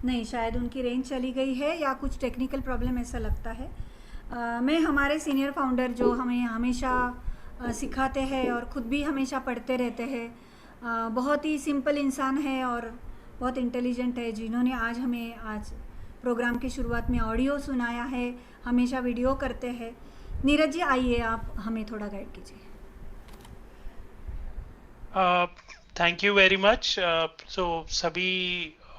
नहीं, शायद उनकी रेंज चली गई है या कुछ टेक्निकल प्रॉब्लम, ऐसा लगता है। मैं हमारे सीनियर फाउंडर जो हमें हमेशा सिखाते हैं और ख़ुद भी हमेशा पढ़ते रहते हैं, बहुत ही सिंपल इंसान है और बहुत इंटेलिजेंट है, जिन्होंने आज हमें आज प्रोग्राम की शुरुआत में ऑडियो सुनाया है, हमेशा वीडियो करते हैं। नीरज जी, आइए आप हमें थोड़ा गाइड कीजिए। Thank you very much. So सभी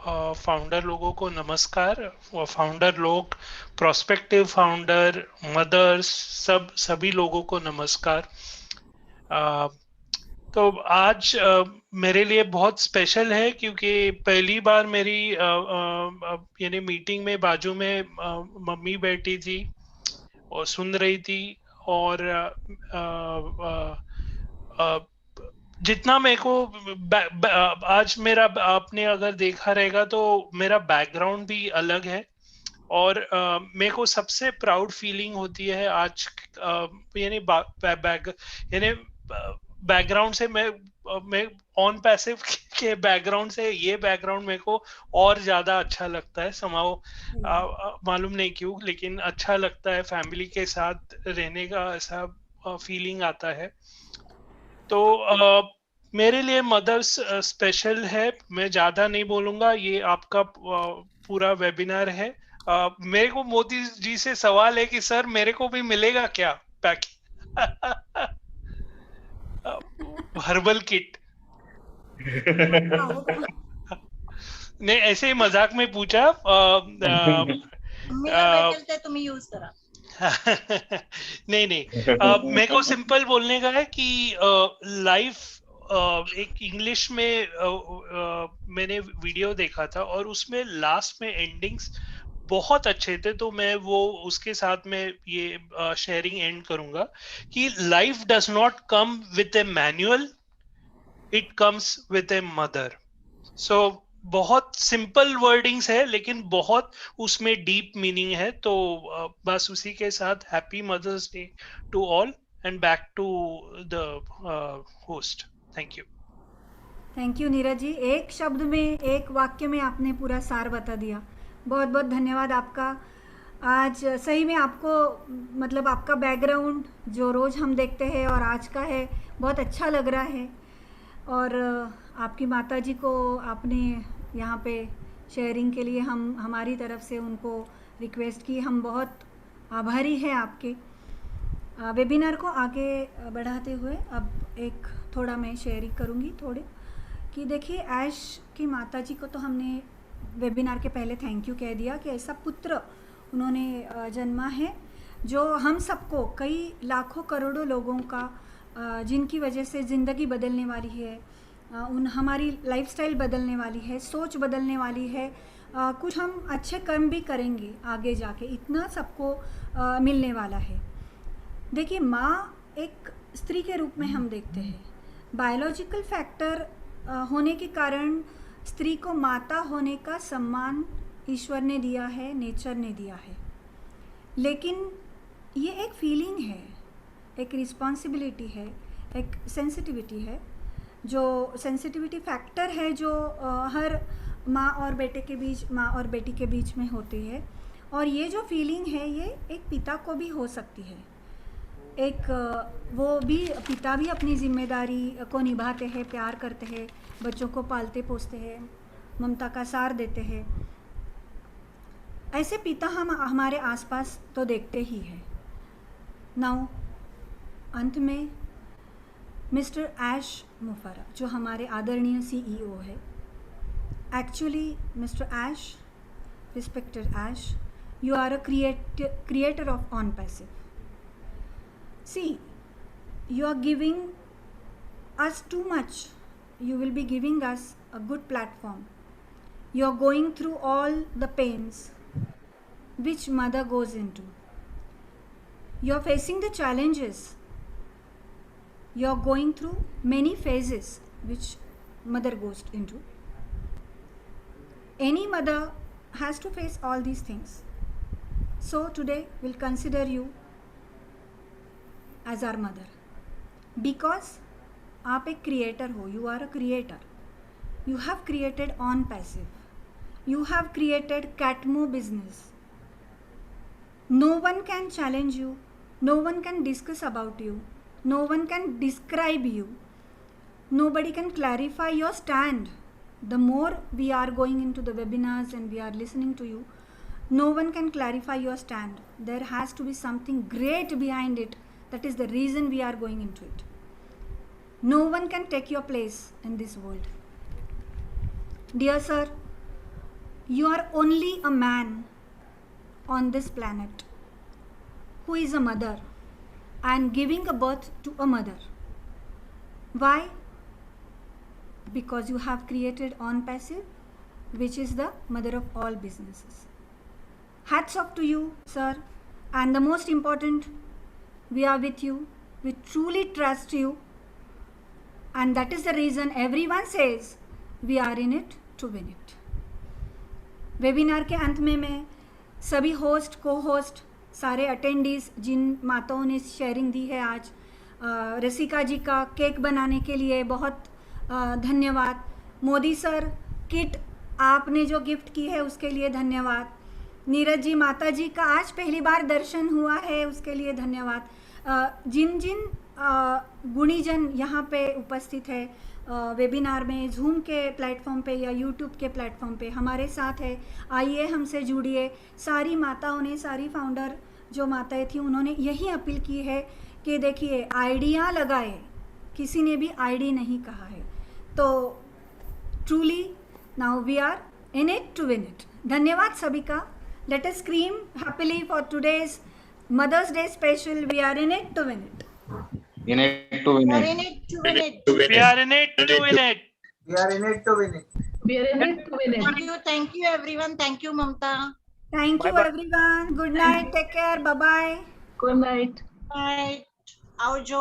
फाउंडर लोगों को नमस्कार। फाउंडर लोग, प्रोस्पेक्टिव फाउंडर, मदर्स, सभी लोगों को नमस्कार। तो आज मेरे लिए बहुत स्पेशल है, क्योंकि पहली बार मेरी यानी मीटिंग में बाजू में मम्मी बैठी थी और सुन रही थी, और जितना मेरे को आज मेरा, आपने अगर देखा रहेगा तो मेरा बैकग्राउंड भी अलग है, और मेरे को सबसे प्राउड फीलिंग होती है आज, यानी बैकग्राउंड से मैं ऑन पैसिव के बैकग्राउंड से ये बैकग्राउंड मेरे को और ज्यादा अच्छा लगता है समाओ, मालूम नहीं क्यों, लेकिन अच्छा लगता है। फैमिली के साथ रहने का ऐसा फीलिंग आता है। तो मेरे लिए मदर्स स्पेशल है। मैं ज्यादा नहीं बोलूंगा, ये आपका पूरा वेबिनार है। मेरे को मोदी जी से सवाल है कि सर मेरे को भी मिलेगा क्या पैकेज? Herbal kit? नहीं, ऐसे ही मजाक में पूछा। तुम यूज करा। नहीं, मेरे को सिंपल बोलने का है कि लाइफ, एक इंग्लिश में मैंने वीडियो देखा था और उसमें लास्ट में एंडिंग्स बहुत अच्छे थे, तो मैं वो उसके साथ में ये शेयरिंग एंड करूंगा कि life does not come with a manual, it comes with a mother. So बहुत सिंपल वर्डिंग्स है, लेकिन बहुत उसमें डीप मीनिंग है। तो बस उसी के साथ happy mother's day to all, and back to the host. Thank you. Thank you Neeraj ji, एक शब्द में, एक वाक्य में आपने पूरा सार बता दिया। बहुत बहुत धन्यवाद आपका। आज सही में आपको मतलब आपका बैकग्राउंड जो रोज़ हम देखते हैं और आज का है बहुत अच्छा लग रहा है। और आपकी माताजी को आपने यहाँ पे शेयरिंग के लिए हम हमारी तरफ से उनको रिक्वेस्ट की, हम बहुत आभारी हैं आपके। वेबिनार को आगे बढ़ाते हुए अब एक थोड़ा मैं शेयरिंग करूँगी थोड़े कि देखिए ऐश की माताजी को तो हमने वेबिनार के पहले थैंक यू कह दिया कि ऐसा पुत्र उन्होंने जन्मा है जो हम सबको कई लाखों करोड़ों लोगों का जिनकी वजह से ज़िंदगी बदलने वाली है, उन हमारी लाइफस्टाइल बदलने वाली है, सोच बदलने वाली है, कुछ हम अच्छे कर्म भी करेंगे आगे जाके, इतना सबको मिलने वाला है। देखिए माँ एक स्त्री के रूप में हम देखते हैं, बायोलॉजिकल फैक्टर होने के कारण स्त्री को माता होने का सम्मान ईश्वर ने दिया है, नेचर ने दिया है, लेकिन ये एक फीलिंग है, एक रिस्पॉन्सिबिलिटी है, एक सेंसिटिविटी है, जो सेंसिटिविटी फैक्टर है जो हर माँ और बेटे के बीच, माँ और बेटी के बीच में होती है। और ये जो फीलिंग है ये एक पिता को भी हो सकती है, एक वो भी पिता भी अपनी जिम्मेदारी को निभाते हैं, प्यार करते हैं, बच्चों को पालते पोसते हैं, ममता का सार देते हैं। ऐसे पिता हम हमारे आसपास तो देखते ही हैं। नाउ अंत में मिस्टर ऐश मुफर्रा जो हमारे आदरणीय CEO है, actually mister Ash, respected Ash, you are a creator of OnPassive. See, you are giving us too much. You will be giving us a good platform. You are going through all the pains which mother goes into. You are facing the challenges. You are going through many phases which mother goes into. Any mother has to face all these things. So today we'll consider you as our mother because आप एक creator हो, you are a creator. You have created OnPassive. You have created Catmo business. No one can challenge you. No one can discuss about you. No one can describe you. Nobody can clarify your stand. The more we are going into the webinars and we are listening to you, no one can clarify your stand. There has to be something great behind it. That is the reason we are going into it. No one can take your place in this world. Dear sir, you are only a man on this planet who is a mother and giving a birth to a mother. Why? Because you have created OnPassive, which is the mother of all businesses. Hats off to you, sir. And the most important, we are with you. We truly trust you. And that is the reason everyone says we are in it to win it. Webinar के अंत में मैं सभी होस्ट, को होस्ट, सारे अटेंडीज जिन माताओं ने शेयरिंग दी है आज, रसिका जी का केक बनाने के लिए बहुत धन्यवाद। मोदी सर किट आपने जो गिफ्ट की है उसके लिए धन्यवाद। नीरज जी, माता जी का आज पहली बार दर्शन हुआ है उसके लिए धन्यवाद। जिन जिन गुणीजन यहाँ पे उपस्थित है वेबिनार में, जूम के प्लेटफॉर्म पे या यूट्यूब के प्लेटफॉर्म पे हमारे साथ है, आइए हमसे जुड़िए। सारी माताओं ने, सारी फाउंडर जो माताएं थी उन्होंने यही अपील की है कि देखिए आइडिया लगाए, किसी ने भी आईडी नहीं कहा है। तो truly now we are in it to win it. धन्यवाद सभी का। Let us scream happily for today's mother's day special. We are in it to win it. In it to win it. We are in it to win it. We are in it to win it. We are in it to win it. Thank you everyone. Thank you Mamta. Thank you everyone. Good night. Take care. Bye bye. Good night. Bye. Our